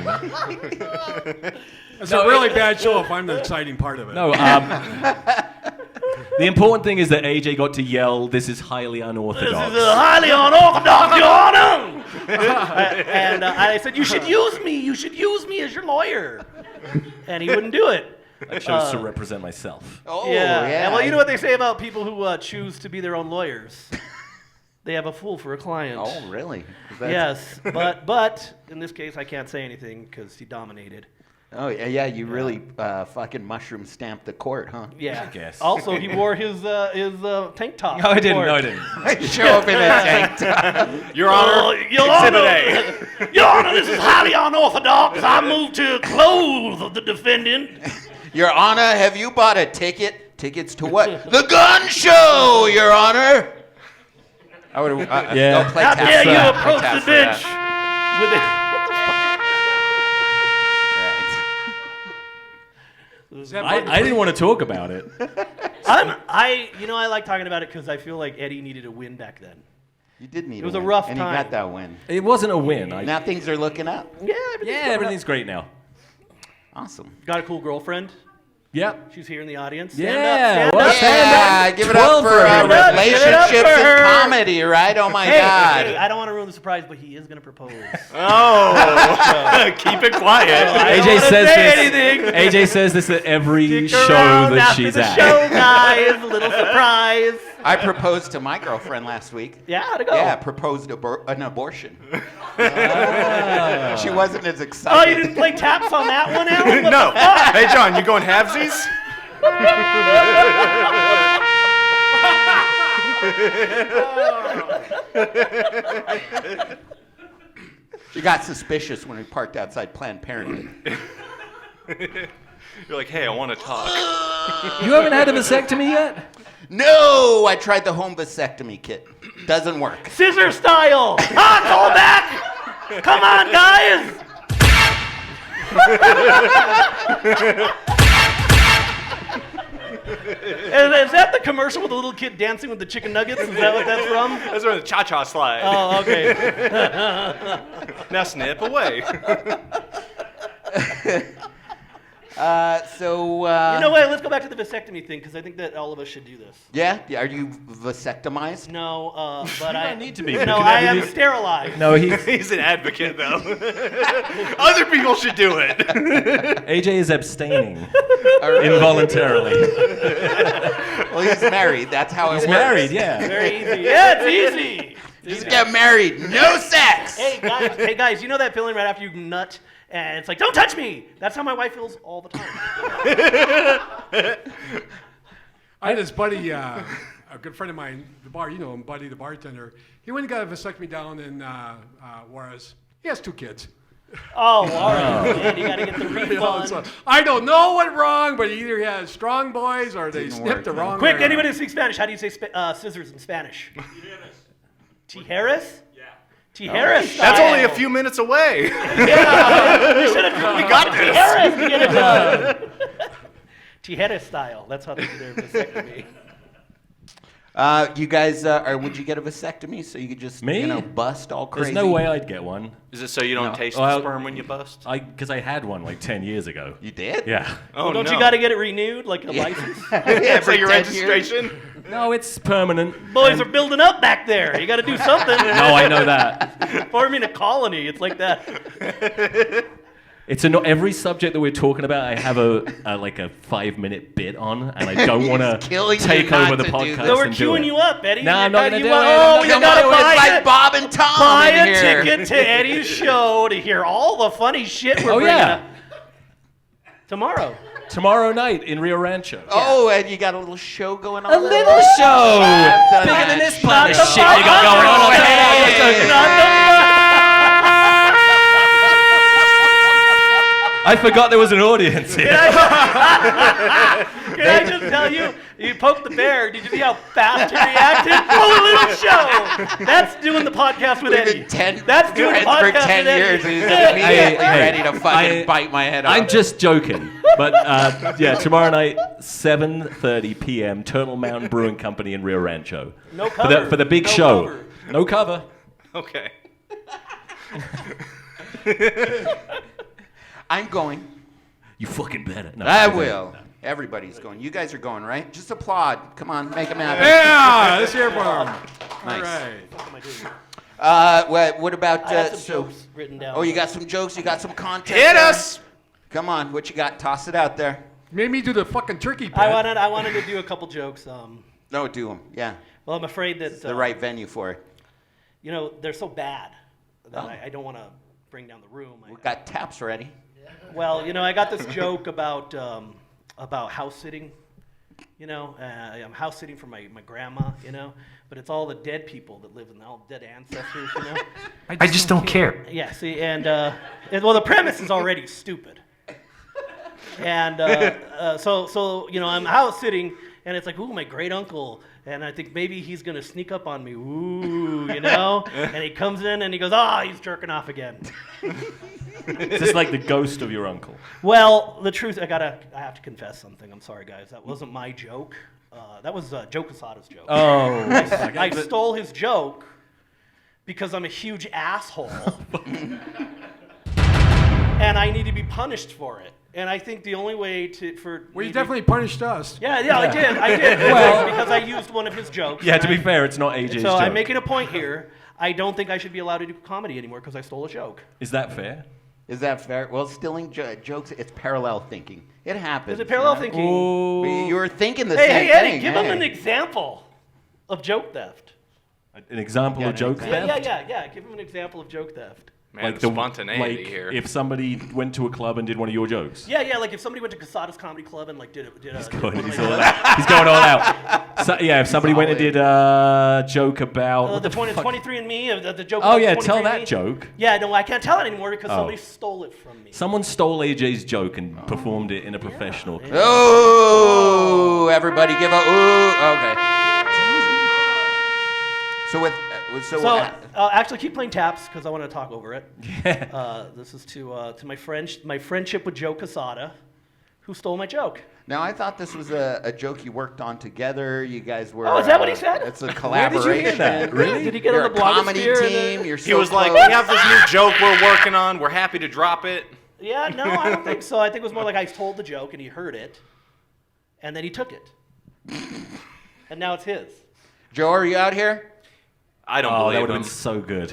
It's a really bad show if I'm the exciting part of it. No, the important thing is that AJ got to yell, "This is highly unorthodox." This is highly unorthodox, Your Honor. And I said, "You should use me. You should use me as your lawyer." And he wouldn't do it. I chose to represent myself. Oh, Yeah. yeah. Well, you know what they say about people who choose to be their own lawyers? They have a fool for a client. Oh, really? Yes, but in this case, I can't say anything because he dominated. Oh, yeah. You really fucking mushroom stamped the court, huh? Yeah. I guess. Also, he wore his tank top. No, I didn't. Court. No, I didn't. Show up in a tank top. Your Honor, Your Exhibit Honor, Your Honor, this is highly unorthodox. I move to clothe the defendant. Your Honor, have you bought a ticket? Tickets to what? The gun show, Your Honor. I would. Yeah. Don't play How tap dare for you that. approach Tap the for that. bench with it? Right. I didn't want to talk about it. I like talking about it because I feel like Eddie needed a win back then. You did need. It was a a win, rough and time. he got that win. It wasn't a win. Now things are looking up. Yeah, Everything's great now. Awesome. Got a cool girlfriend. Yep. She's here in the audience. Yeah. Stand well, up. Yeah, give it up 12 for for her. relationships Give it up for her. and comedy, right? Oh my God. Hey, I don't want to ruin the surprise, but he is going to propose. Oh, keep it quiet. AJ says say this. anything. AJ says this at every Stick show around that after she's the at. show, guys. A little surprise. I proposed to my girlfriend last week. Yeah, how'd it go? Yeah, proposed an abortion. She wasn't as Oh, excited. you didn't play taps on that one, Alan? What No. the fuck? Hey, John, you going halvesies? She got suspicious when we parked outside Planned Parenthood. You're like, hey, I want to talk. You haven't had a vasectomy yet? No, I tried the home vasectomy kit. Doesn't work. Scissor style. Call back. Come on, guys. Is that the commercial with the little kid dancing with the chicken nuggets? Is that what that's from? That's where the cha-cha slide. Oh, okay. Now snip away. You know what? Let's go back to the vasectomy thing because I think that all of us should do this. Yeah? Are you vasectomized? No, but I need to be. No, I am sterilized. No, he's He's an advocate, though. Other people should do it. AJ is abstaining involuntarily. Well, he's married. That's how it He's works. married, yeah. Very easy. Yeah, it's easy. Just get married. No sex. Hey guys, you know that feeling right after you nut and it's like, don't touch me. That's how my wife feels all the time. I had this buddy, a good friend of mine, the bar, you know him, Buddy, the bartender. He went and got a vasectomy down in Juarez. He has 2 kids. Oh, all right. Man, you got to get the refund. So, I don't know what wrong, but he either has strong boys or they snipped the wrong. Quick, way anybody around. who speaks Spanish, how do you say scissors in Spanish? Tijeras? Tijeras. That's only a few minutes away. Yeah, we should have We got this. Tijeras to get it done. Tijeras style. That's how they do their vasectomy. You guys, would you get a vasectomy so you could just, Me? bust all crazy? There's no way I'd get one. Is it so you don't taste Well, the sperm when you bust? Because I had one like 10 years ago. You did? Yeah. Oh, Don't no. you got to get it renewed, like a license? It's like your 10 years. registration? No, it's permanent. Boys are building up back there. You got to do something. No, I know that. Forming a colony. It's like that. It's every subject that we're talking about, I have a 5-minute bit on, and I don't want to killing you take not over the to do podcast. this. So we're and do queuing it. you up, Eddie. No, I'm not going to do it. Oh, you Come got to on, buy it's like it. Bob and Tom Buy in a here. ticket to Eddie's show to hear all the funny shit we're bringing up. Tomorrow. Tomorrow night in Rio Rancho. Oh, and you got a little show going on? A little show! I've done Bigger that than this shit. pile of shit you got going on. I forgot there was an audience here. Can I just tell you, you poked the bear. Did you see how fast he reacted? Oh, a little show. That's doing the podcast with Eddie. That's doing the for podcast 10 with years. Eddie. He's immediately Hey, ready to fucking bite my head off. I'm just joking. But yeah, tomorrow night, 7:30 p.m., Turtle Mountain Brewing Company in Rio Rancho. No cover. For the big No show. cover. No cover. Okay. I'm going. You fucking better. No, I okay. will. Everybody's going. You guys are going, right? Just applaud. Come on, make them happy. Yeah, let's hear from him. Nice. All right. What about... I have some jokes written down. Oh, you got some jokes? You got some content? Hit there? us! Come on, what you got? Toss it out there. Made me do the fucking turkey pit. I wanted to do a couple jokes. No, do them. Yeah. Well, I'm afraid that It's the right venue for it. they're so bad that Oh. I don't want to bring down the room. We got taps ready. Well, I got this joke about house sitting. I'm house sitting for my grandma. But it's all the dead people that live in all dead ancestors. I just don't care. Yeah. See, and the premise is already stupid. And so I'm house sitting, and it's like, ooh, my great uncle, and I think maybe he's gonna sneak up on me, ooh, and he comes in and he goes, he's jerking off again. Is this like the ghost of your uncle? Well, the truth, I have to confess something. I'm sorry, guys. That wasn't my joke. That was Joe Quesada's joke. Oh. I stole his joke because I'm a huge asshole, and I need to be punished for it. And I think the only way Well, you definitely punished us. Yeah, I did. Well- because I used one of his jokes. Yeah, to be fair, it's not AJ's So joke. I'm making a point here. I don't think I should be allowed to do comedy anymore because I stole a joke. Is that fair? Is that fair? Well, stealing jokes, it's parallel thinking. It happens. Is it parallel thinking? But you were thinking the Hey, same Eddie, thing. give him an example of joke theft. An example of joke theft? Yeah. Give him an example of joke theft. Man, the spontaneity here. If somebody went to a club and did one of your jokes. Yeah. Like if somebody went to Quesada's Comedy Club and did He's one going of all my- out. He's going all out. So, yeah, if somebody went and did a joke about what the the point of fuck? 23andMe, the joke. Oh about yeah, tell 23andMe. that joke. Yeah, no, I can't tell it anymore because Oh. somebody stole it from me. Someone stole AJ's joke and performed it in a professional. Oh, everybody give a ooh. Okay. So Actually, keep playing taps because I want to talk over it. This is to my friendship with Joe Quesada, who stole my joke. Now, I thought this was a joke you worked on together. You guys were... Oh, is that what he said? It's a Where collaboration. did you hear that? Really? Did he get You're on the a comedy blogosphere? team. You're so He was like, close. we have this new joke we're working on. We're happy to drop it. Yeah, no, I don't think so. I think it was more like I told the joke and he heard it, and then he took it, and now it's his. Joe, are you out here? I don't Oh, that believe would have him. been so good.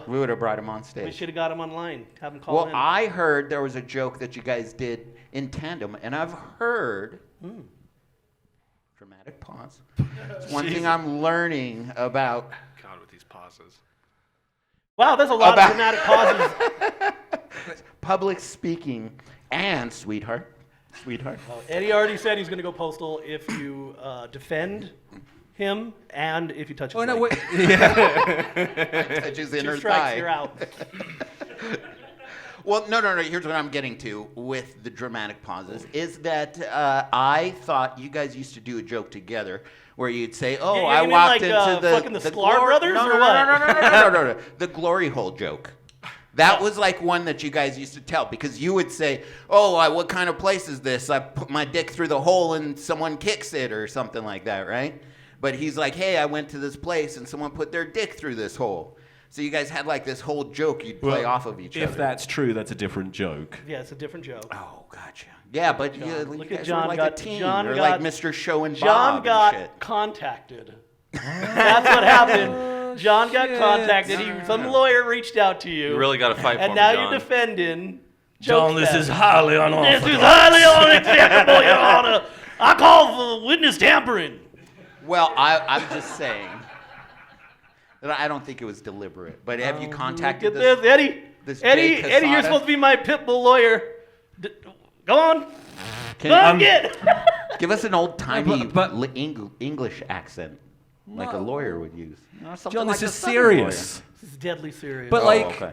We would have brought him on We stage. should have got him online. Have him call Well, in. I heard there was a joke that you guys did in tandem, and I've heard... Dramatic pause. It's one thing I'm learning about... God, with these pauses. Wow, there's a lot of dramatic pauses. Public speaking and sweetheart. Eddie already said he's going to go postal if you defend him and if you touch his leg. Touches the Two inner strikes, thigh. you're out. Well, no. Here's what I'm getting to with the dramatic pauses is that I thought you guys used to do a joke together where you'd say, "Oh, You I mean walked like, into fucking the Sklar glor- brothers no, or no, what?" No, the glory hole joke." That was like one that you guys used to tell because you would say, "Oh, what kind of place is this? I put my dick through the hole and someone kicks it," or something like that, right? But he's like, hey, I went to this place and someone put their dick through this hole. So you guys had like this whole joke you'd play off of each other. If that's true, that's a different joke. Yeah, it's a different joke. Oh, gotcha. Yeah, but you Look guys at John. were like a team. John You're got, like Mr. Show and John Bob got and shit. contacted. That's what happened. John got contacted. Some lawyer reached out to you. You really got to fight for and him, now John. you're defending. John, this is highly unorthodox. This is highly unacceptable, Your Honor. I call for witness tampering. Well, I'm just saying that I don't think it was deliberate. But have you contacted Look at this, Eddie. this Eddie, Jay Eddie, you're Quesada? supposed to be my pit bull lawyer. Go on. Can Go on, get. Give us an old-timey but English accent, like a lawyer would use. You know, something John, like this a is Southern serious. This is deadly serious. But lawyer. like, okay.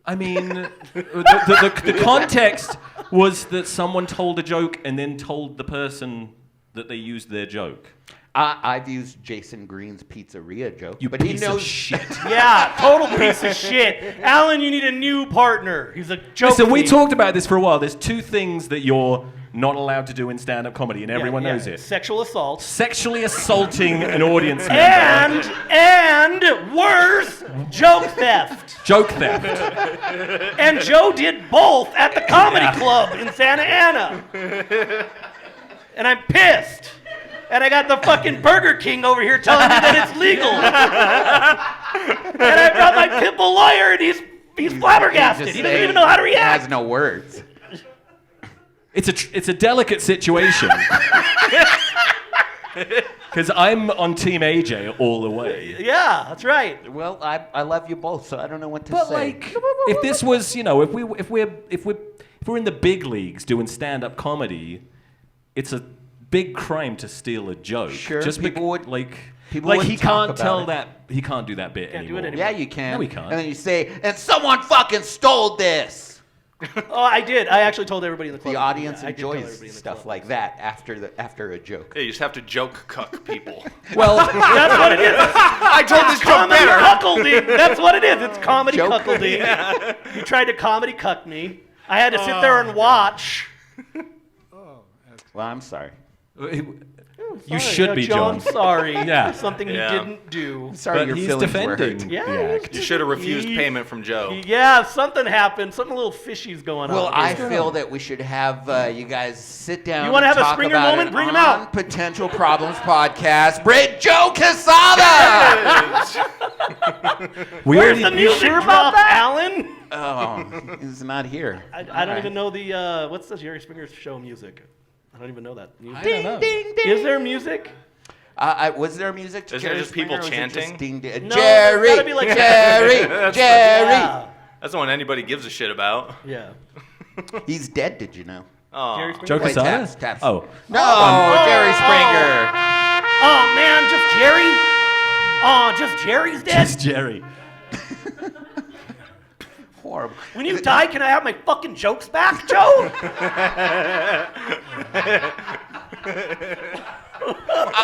I mean, the context was that someone told a joke and then told the person that they used their joke. I've used Jason Green's pizzeria joke, You but he piece knows of shit. yeah, total piece of shit. Alan, you need a new partner. He's a joke. Listen, we thief. talked about this for a while. There's two things that you're not allowed to do in stand-up comedy, and Yeah, everyone knows yeah. it. Sexual assault. Sexually assaulting an audience member. And worse, joke theft. Joke theft. And Joe did both at the comedy club in Santa Ana. And I'm pissed. And I got the fucking Burger King over here telling me that it's legal. And I brought my pitbull lawyer, and he's flabbergasted. He doesn't even know how to He react. has no words. It's a delicate situation. Because I'm on Team AJ all the way. Yeah, that's right. Well, I love you both, so I don't know what to But say. like, if this was, you know, if we're in the big leagues doing stand-up comedy, it's a big crime to steal a joke. Sure, just people would- people like wouldn't he talk can't about tell it. that he can't do that bit Can't do anymore. it anymore. Yeah, you can. No, we can't. And then you say, and someone fucking stole this. Oh, I did. I actually told everybody in the club. The audience Yeah, I did tell enjoys everybody in the stuff club. like that after a joke. Yeah, you just have to joke cuck people. Well, That's what it is. I told this joke Comedy better. cuckolding. That's what it is. It's comedy Joke. cuckolding. You tried to comedy cuck me. I had to sit there and watch. Well, I'm sorry. you should be, John. John. Sorry. Yeah. Something Yeah. you didn't do. Sorry, But your he's feelings were defending. hurt. Yeah. the act. You should have refused He- payment from Joe. Yeah, something happened. Something a little fishy's going Well, on. I feel that we should have you guys sit down. You wanna and have a talk Springer about moment? it Bring him on out. Potential Problems podcast. Brit Joe Quesada. We Where's already, the music drop, Alan? Oh, he's not here. I don't even know the, what's the Jerry Springer show music? I don't even know that music. I don't know. Ding, ding. Is there music? Was there music to Isn't there Jerry just people Springer, or was it just chanting? ding, ding? No, Jerry, there's gotta be like- Jerry, Jerry. Yeah. That's the one anybody gives a shit about. Yeah. He's dead, did you know? Oh. Jerry Springer? Joe Wait, Quesada? taps, taps. Oh. No, Jerry Springer. Oh, man, just Jerry? Oh, just Jerry's dead? It's Jerry. Horrible. When you die, can I have my fucking jokes back, Joe?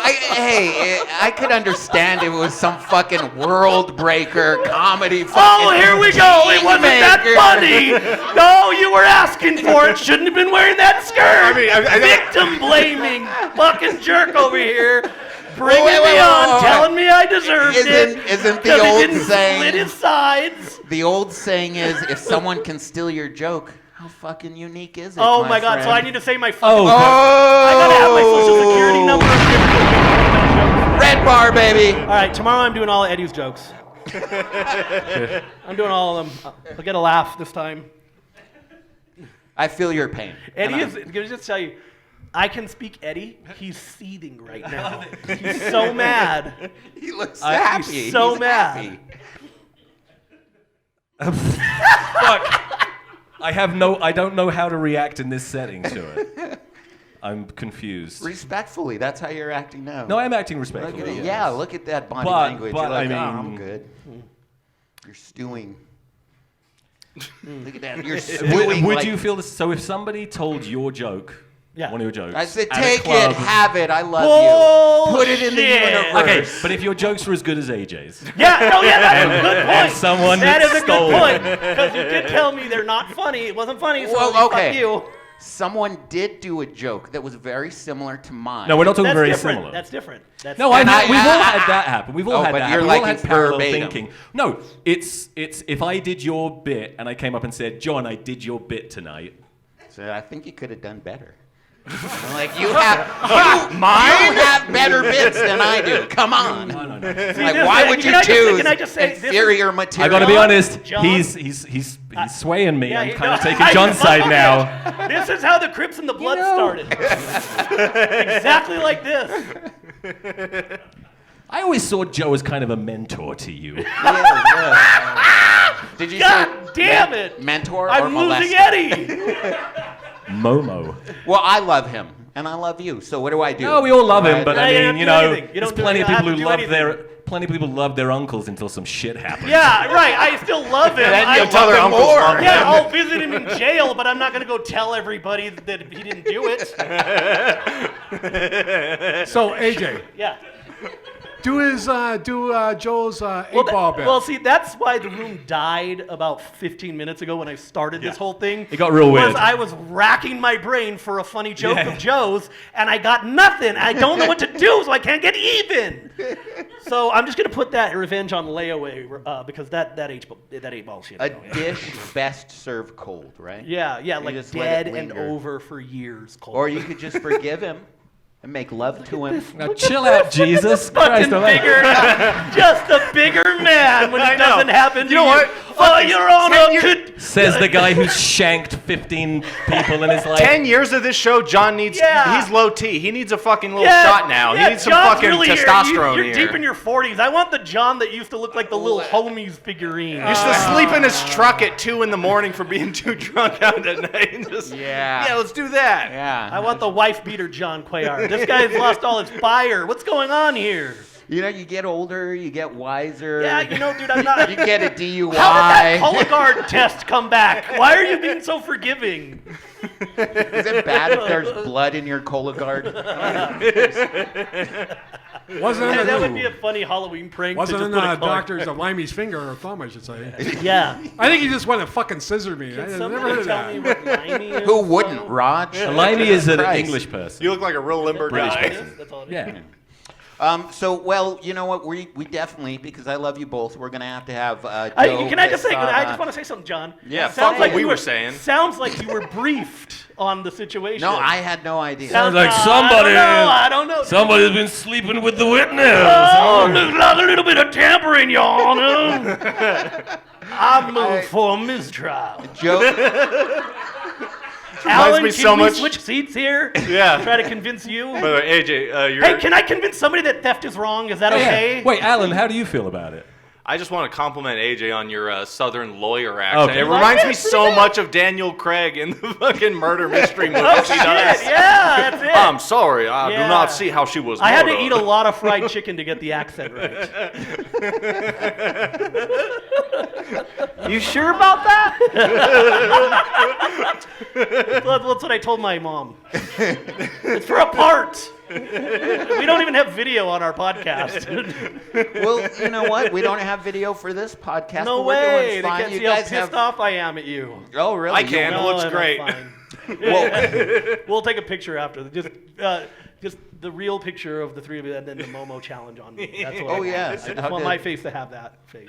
I could understand if it was some fucking world breaker comedy. Oh, here we go. It wasn't that funny. No, you were asking for it. Shouldn't have been wearing that skirt. Victim blaming fucking jerk over here. Bringing me on, telling me I deserved it. Isn't the 'cause he old didn't saying? split his sides. The old saying is, if someone can steal your joke, how fucking unique is it? Oh my God! So I friend? need to say my fucking. Oh. I gotta have my social security number. Red bar, baby. All right, tomorrow I'm doing all of Eddie's jokes. I'm doing all of them. I'll get a laugh this time. I feel your pain. Eddie And is. Can I just tell you? I can speak Eddie. He's seething right now. He's so mad. He looks happy. He's so He's mad. happy. Fuck. I don't know how to react in this setting to it. I'm confused. Respectfully, that's how you're acting now. No, I'm acting Look at respectfully. it. yes. Yeah, look at that body But- language. but You're like, I oh, I'm mean- good. You're stewing. Look at that. You're Would, stewing. would like, you feel this? So if somebody told your joke, Yeah. one of your jokes, I said, at a take club- it, have it. I love you. Put it in the Bullshit. universe. Okay, but if your jokes were as good as AJ's, Yeah, no, yeah, that's a good point. And someone that is a stole good it. point. Because you did tell me they're not funny. It wasn't funny, so Well, fuck okay. you. someone did do a joke that was very similar to mine. No, we're not talking That's very different. similar. That's different. That's No, we've all had that happen. We've all had but that you're happen. We've all liking had parallel verbatim. thinking. No, it's if I did your bit and I came up and said, John, I did your bit tonight. So I think you could have done better. I'm like, you have better bits than I do. Come on. No. Like, why would you choose inferior material? I got to be honest. John? He's swaying me. Yeah, I'm he- kind of no, taking John's side now. This is how the Crips and the Blood started. Exactly like this. I always saw Joe as kind of a mentor to you. Did you God say damn it! mentor or I'm molester? losing Eddie. Momo. Well, I love him, and I love you. So what do I do? No, we all love him, Right? but No, I you mean, don't you do know, anything. You there's don't do plenty of anything. people who You don't love have to do their plenty of people love their uncles until some shit happens. Yeah, right. I still love him. Then I you'll tell love their him uncles more. love him. Yeah, I'll visit him in jail, but I'm not going to go tell everybody that he didn't do it. So AJ, Yeah. do Joel's eight-ball bet. Well, see, that's why the room died about 15 minutes ago when I started this whole thing. It got real weird. I was racking my brain for a funny joke of Joe's, and I got nothing. I don't know what to do, so I can't get even. So I'm just gonna put that revenge on layaway because that eight ball shit. A dish best served cold, right? Yeah, You like just let it dead and linger. over for years. Cold. Or you could just forgive him and make love to him. Now chill out, Jesus fucking Christ. bigger, just a bigger man when it doesn't happen to you. know what? Oh, Your Honor, could... Says the guy who's shanked 15 people in his life. 10 years of this show, John needs. Yeah. He's low T. He needs a fucking little shot now. Yeah, He needs some John's fucking really testosterone You're here. deep in your 40s. I want the John that used to look like the little homies figurine. Used to sleep in his truck at 2 in the morning for being too drunk out at night. And just, Yeah. let's do that. Yeah. I want the wife beater John Cuellar. This guy's lost all his fire. What's going on here? You know, you get older, you get wiser. Yeah, you know, dude, I'm not. You get a DUI. How did that Cologuard test come back? Why are you being so forgiving? Is it bad if there's blood in your Cologuard? That would be a funny Halloween prank. Wasn't to in just put the a color- doctor's of Limey's finger or thumb, I should say. Yeah. I think he just went and fucking scissored me. Can I never somebody heard of tell that. me what Limey is? Who wouldn't, Raj? Limey is an Christ. English person. You look like a real limber British guy. person. That's all it is. Yeah. So, well, you know what? We definitely, because I love you both, we're going to have Joe. Can I just say? piss on, I just want to say something, John. Yeah, Sounds fuck what you we were saying. Sounds like you were briefed on the situation. No, I had no idea. Sounds like somebody- I don't know. Somebody's been sleeping with the witness. Oh, looks like a little bit of tampering, Your Honor. I move for a mistrial. Joe, Alan, me can so we much- switch seats here? Yeah. Try to convince you. By the way, AJ, you're. Hey, can I convince somebody that theft is wrong? Is that okay? Wait, Alan, how do you feel about it? I just want to compliment AJ on your Southern lawyer accent. Okay. It reminds me so much of Daniel Craig in the fucking murder mystery movies Oh, he shit. does. Yeah, that's it. I'm sorry, I do Yeah. not see how she was I had to murdered. eat a lot of fried chicken to get the accent right. You sure about that? That's what I told my mom. It's for a part. We don't even have video on our podcast. well, you know what? We don't have video for this podcast. No but we're way. Doing They fine. can't You see how guys pissed have. off I am at you. Oh, really? I can. It looks No, great. fine. Well, We'll take a picture after. Just the real picture of the three of you and then the Momo challenge on me. That's what I Oh, want. yes. I just How want good. my face to have that face.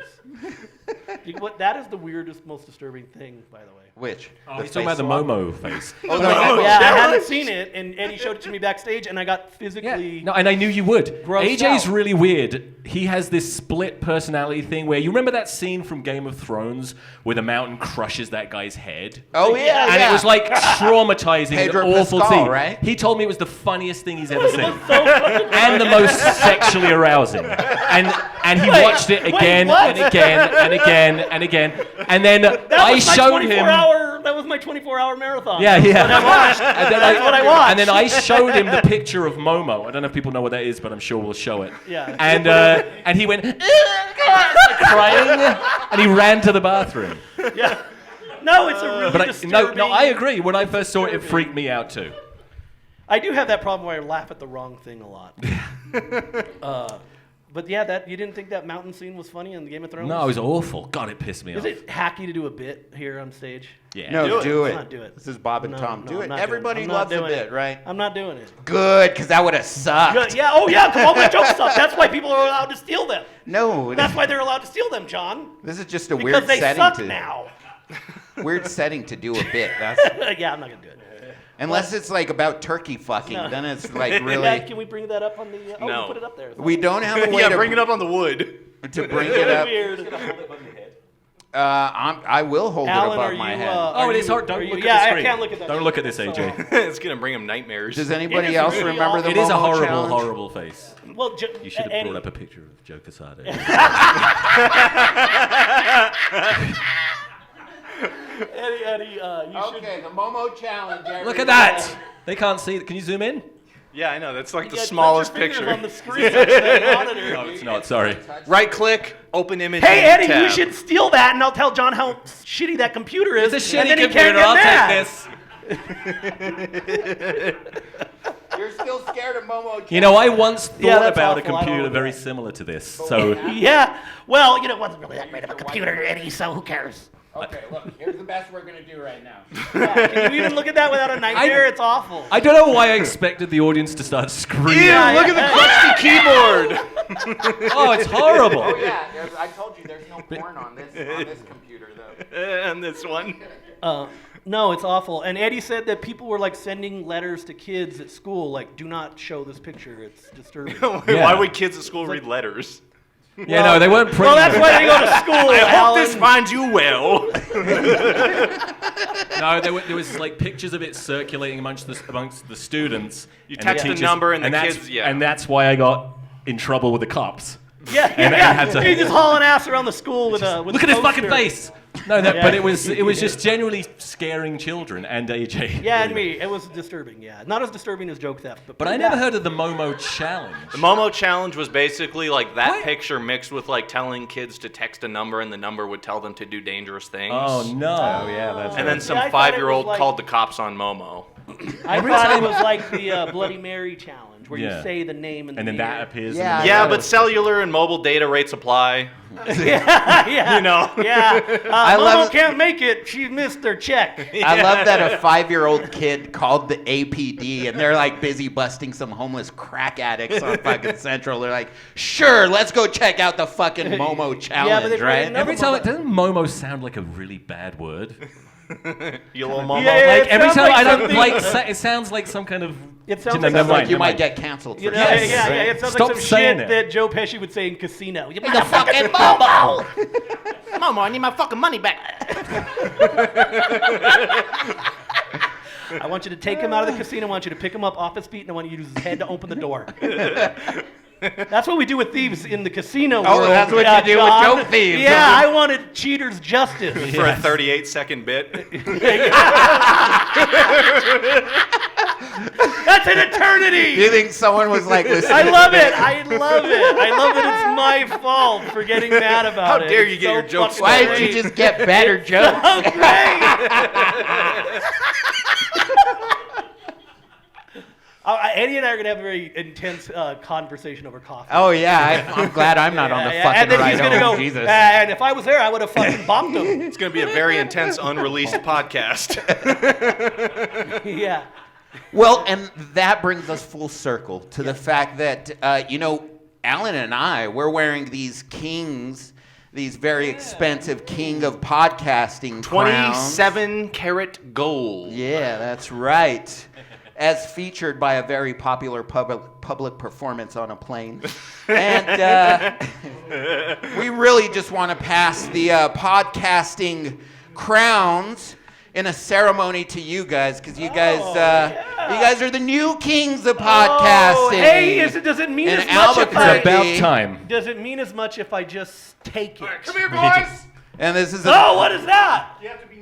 That is the weirdest, most disturbing thing, by the way. Which? He's talking about the Momo face. Oh, the Yeah, I hadn't seen it, and Eddie showed it to me backstage, and I got physically. No, and I knew you would. Grossed AJ's out. really weird. He has this split personality thing where you remember that scene from Game of Thrones where the mountain crushes that guy's head? Oh, yeah. And it was like traumatizing, Pedro and awful Pascal, scene. right? He told me it was the funniest thing he's ever seen. So fucking And the most sexually arousing. And he watched it again what? and again and again and again. And then I showed him. That was my 24-hour marathon. Yeah, yeah. That's what I watched. And then That's what I watched. And then I showed him the picture of Momo. I don't know if people know what that is, but I'm sure we'll show it. Yeah. And he went crying, and he ran to the bathroom. Yeah. No, it's a really But disturbing. no, I agree. When I first saw it, it freaked me out too. I do have that problem where I laugh at the wrong thing a lot. But yeah, you didn't think that mountain scene was funny in Game of Thrones? No, it was awful. God, it pissed me off. Is it hacky to do a bit here on stage? Yeah. No, do Let's it. not do it. This is Bob and No, Tom. no, Do I'm it. not Everybody doing it. I'm not loves a doing bit, it. right? I'm not doing it. Good, because that would have sucked. Good. Yeah. Oh yeah. Because all my jokes suck. That's why people are allowed to steal them. No. That's why they're allowed to steal them, John. This is just a Because weird they setting suck to now. weird setting to do a bit. That's Yeah, I'm not gonna do it. unless it's like about turkey fucking. No. Then it's like really. Yeah, can we bring that up on the? Oh, No. we put it up there. We don't have a way Yeah, to bring it up on the wood. to bring it up. Weird. I will hold Alan, it are above my you, head. Oh, it is hard. Don't are you- look yeah, at the I screen. can't look at that. Don't look at this, AJ. It's gonna bring him nightmares. Does It anybody is else really remember the It is a Momo horrible, challenge? horrible face. Well, You should have Eddie, brought up a picture of Joe Casado. Eddie, you should. Okay, the Momo challenge. Look at that. They can't see it. Can you zoom in? Yeah, I know. That's like the Yeah, smallest put your fingers picture. on the screen of the monitor. No, it's not. Sorry. Right click, open image. Hey Eddie, tab. you should steal that, and I'll tell John how shitty that computer is. It's a and shitty then he can't computer. get I'll mad. take this. You're still scared of Momo challenge. You know, I once thought Yeah, that's about a awful. I don't computer wanna very do that. similar to this. So Yeah. Well, it wasn't really that great of a computer, Eddie. So who cares? Okay, look, here's the best we're gonna do right now. Can you even look at that without a nightmare? It's awful. I don't know why I expected the audience to start screaming. Ew, look at the crusty keyboard. Oh, it's horrible. Oh yeah, I told you there's no porn on this computer though. And this one. No, it's awful. And Eddie said that people were like sending letters to kids at school, like, "Do not show this picture. It's disturbing." Why would kids at school read letters? Yeah, no, they weren't printing. Well, that's why they go to school. I hope Alan. this finds you well. No, there was like pictures of it circulating amongst the students. You and text the teachers, number and the that's- kids, yeah. And that's why I got in trouble with the cops. Yeah, And had to- He's just hauling ass around the school with a. With Look a at his poster. fucking face. No, that, Yeah. but it was just genuinely scaring children and AJ. Yeah, and me. It was disturbing. Yeah, not as disturbing as joke theft, but. But I never heard of the Momo challenge. The Momo challenge was basically like that What? picture mixed with like telling kids to text a number and the number would tell them to do dangerous things. Oh no! Oh yeah, that's And then some Yeah, I thought it 5-year-old was like- called the cops on Momo. I thought it was like the Bloody Mary challenge, where Yeah. you say the name and And then that appears. in Yeah. the Yeah, but cellular and mobile data rates apply. yeah, You know. yeah. I Momo love- can't make it. She missed her check. I love that a 5-year-old kid called the APD and they're like busy busting some homeless crack addicts on fucking Central. They're like, sure, let's go check out the fucking Momo challenge, they right? didn't Every time, doesn't Momo sound like a really bad word? You little Momo. Yeah, Like it every sounds time like I don't something- like, it sounds like some kind of. It sounds No, like never Sounds like mind, you never might mind. get canceled for You know, this. yeah. It sounds Stop like some saying shit it. that Joe Pesci would say in Casino. You The fucking Momo! Momo, I need my fucking money back. I want you to take him out of the casino. I want you to pick him up off his feet, and I want you to use his head to open the door. That's what we do with thieves in the casino Oh, world. that's what you do with John. joke thieves. Yeah, I wanted cheaters' justice. For a 38-second bit. That's an Do eternity. you think someone was like listening? I love it. I love it. I love that it's my fault for getting mad about How it. dare you It's get so your jokes fucking Why stolen? didn't you great. just get better jokes? Oh, great. Eddie and I are going to have a very intense conversation over coffee. Oh yeah, I'm glad I'm not on the Yeah, fucking and then ride he's gonna home. go, Jesus. and if I was there, I would have fucking bombed him. It's going to be a very intense, unreleased podcast. Yeah. Well, and that brings us full circle to the fact that, Alan and I, we're wearing these these very expensive king of podcasting crowns. 27-karat gold. Yeah, that's right. As featured by a very popular public performance on a plane. And we really just want to pass the podcasting crowns in a ceremony to you guys, because you guys are the new kings of podcasting. Oh, hey, does it mean in as much if I... It's about time. Does it mean as much if I just take it? Come here, boys. And this is Oh, what is that? You have to be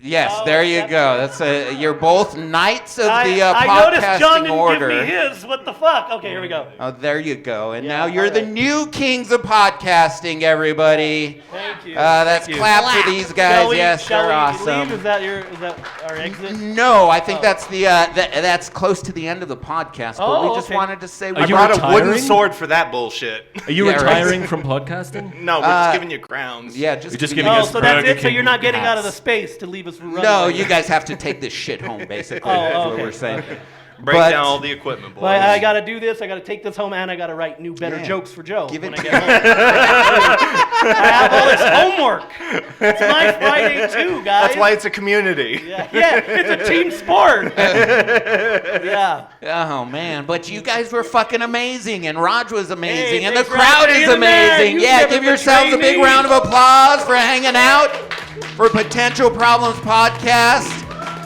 Yes, Oh, there you that's go. right. That's you're both knights of the I noticed John podcasting didn't order. give me his. What the fuck? Okay, here we go. Oh, there you go. And Yeah, now you're the alright. new kings of podcasting, everybody. Thank you. That's Thank you. clap for these guys. Shall we, Yes, shall they're we awesome. leave? Is that our exit? No, I think Oh. that's the that's close to the end of the podcast. But we Oh, just okay. wanted to say Are I you brought a wooden retiring? sword for that bullshit. Are you Yeah, right. retiring from podcasting? No, we're just giving you crowns. yeah, You're just to giving be- us Oh, so that's Burger it. So King you're not getting out of the hats. space to leave us running. No, like you that. guys have to take this shit home, basically. Oh, That's what okay. we're saying. Break But- down all the equipment, boys. Well, I got to do this. I got to take this home, and I got to write new, better Yeah. jokes for Joe Give when it I get home. I have all this homework. It's my Friday too, guys. That's why it's a community. Yeah, it's a team sport. Yeah. Oh man, but you guys were fucking amazing, and Raj was amazing, Hey, and the thanks for crowd being is the man. amazing. You Yeah, never give yourselves a betrayed big me. round of applause for hanging out for Potential Problems Podcast.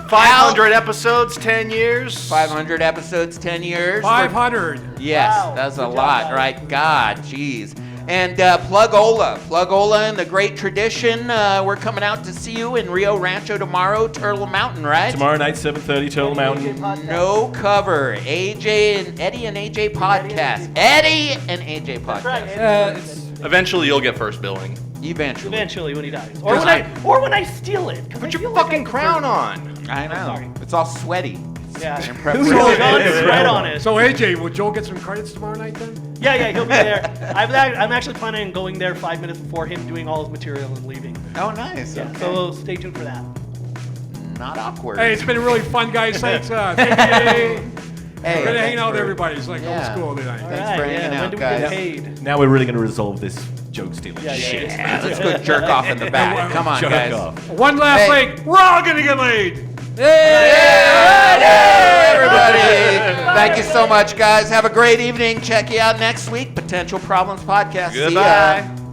500 episodes, 10 years. 500 episodes, 10 years. 500. Yes, Wow. that's a Good job, lot, guys. right? God, jeez. And Plug Ola in the great tradition. We're coming out to see you in Rio Rancho tomorrow, Turtle Mountain, right? Tomorrow night, 7:30, Turtle Mountain. No cover. AJ and Eddie and AJ podcast. Eddie and AJ podcast. That's right. Eventually, you'll get first billing. Eventually, when he dies, or when I steal it. Put your fucking crown on. I know. It's all sweaty. Yeah. In So preparation. John's right on it. So AJ, will Joe get some credits tomorrow night then? Yeah, he'll be there. I'm actually planning on going there 5 minutes before him, doing all his material and leaving. Oh, nice. Yeah, Okay. so stay tuned for that. Not awkward. Hey, it's been really fun, guys. Thanks. Thank you. Hey, We're gonna hang thanks out with for- everybody. It's like Yeah. old school tonight. Thanks for hanging When out, do we guys. get paid? Now we're really going to resolve this joke stealing Yeah, yeah, shit. Yeah, let's go jerk off in the back. Come on, Jerk guys. off. One last Hey. thing. We're all gonna get laid. Hey, everybody. Thank you so much, guys. Have a great evening. Check you out next week. Potential Problems Podcast. See ya. Goodbye.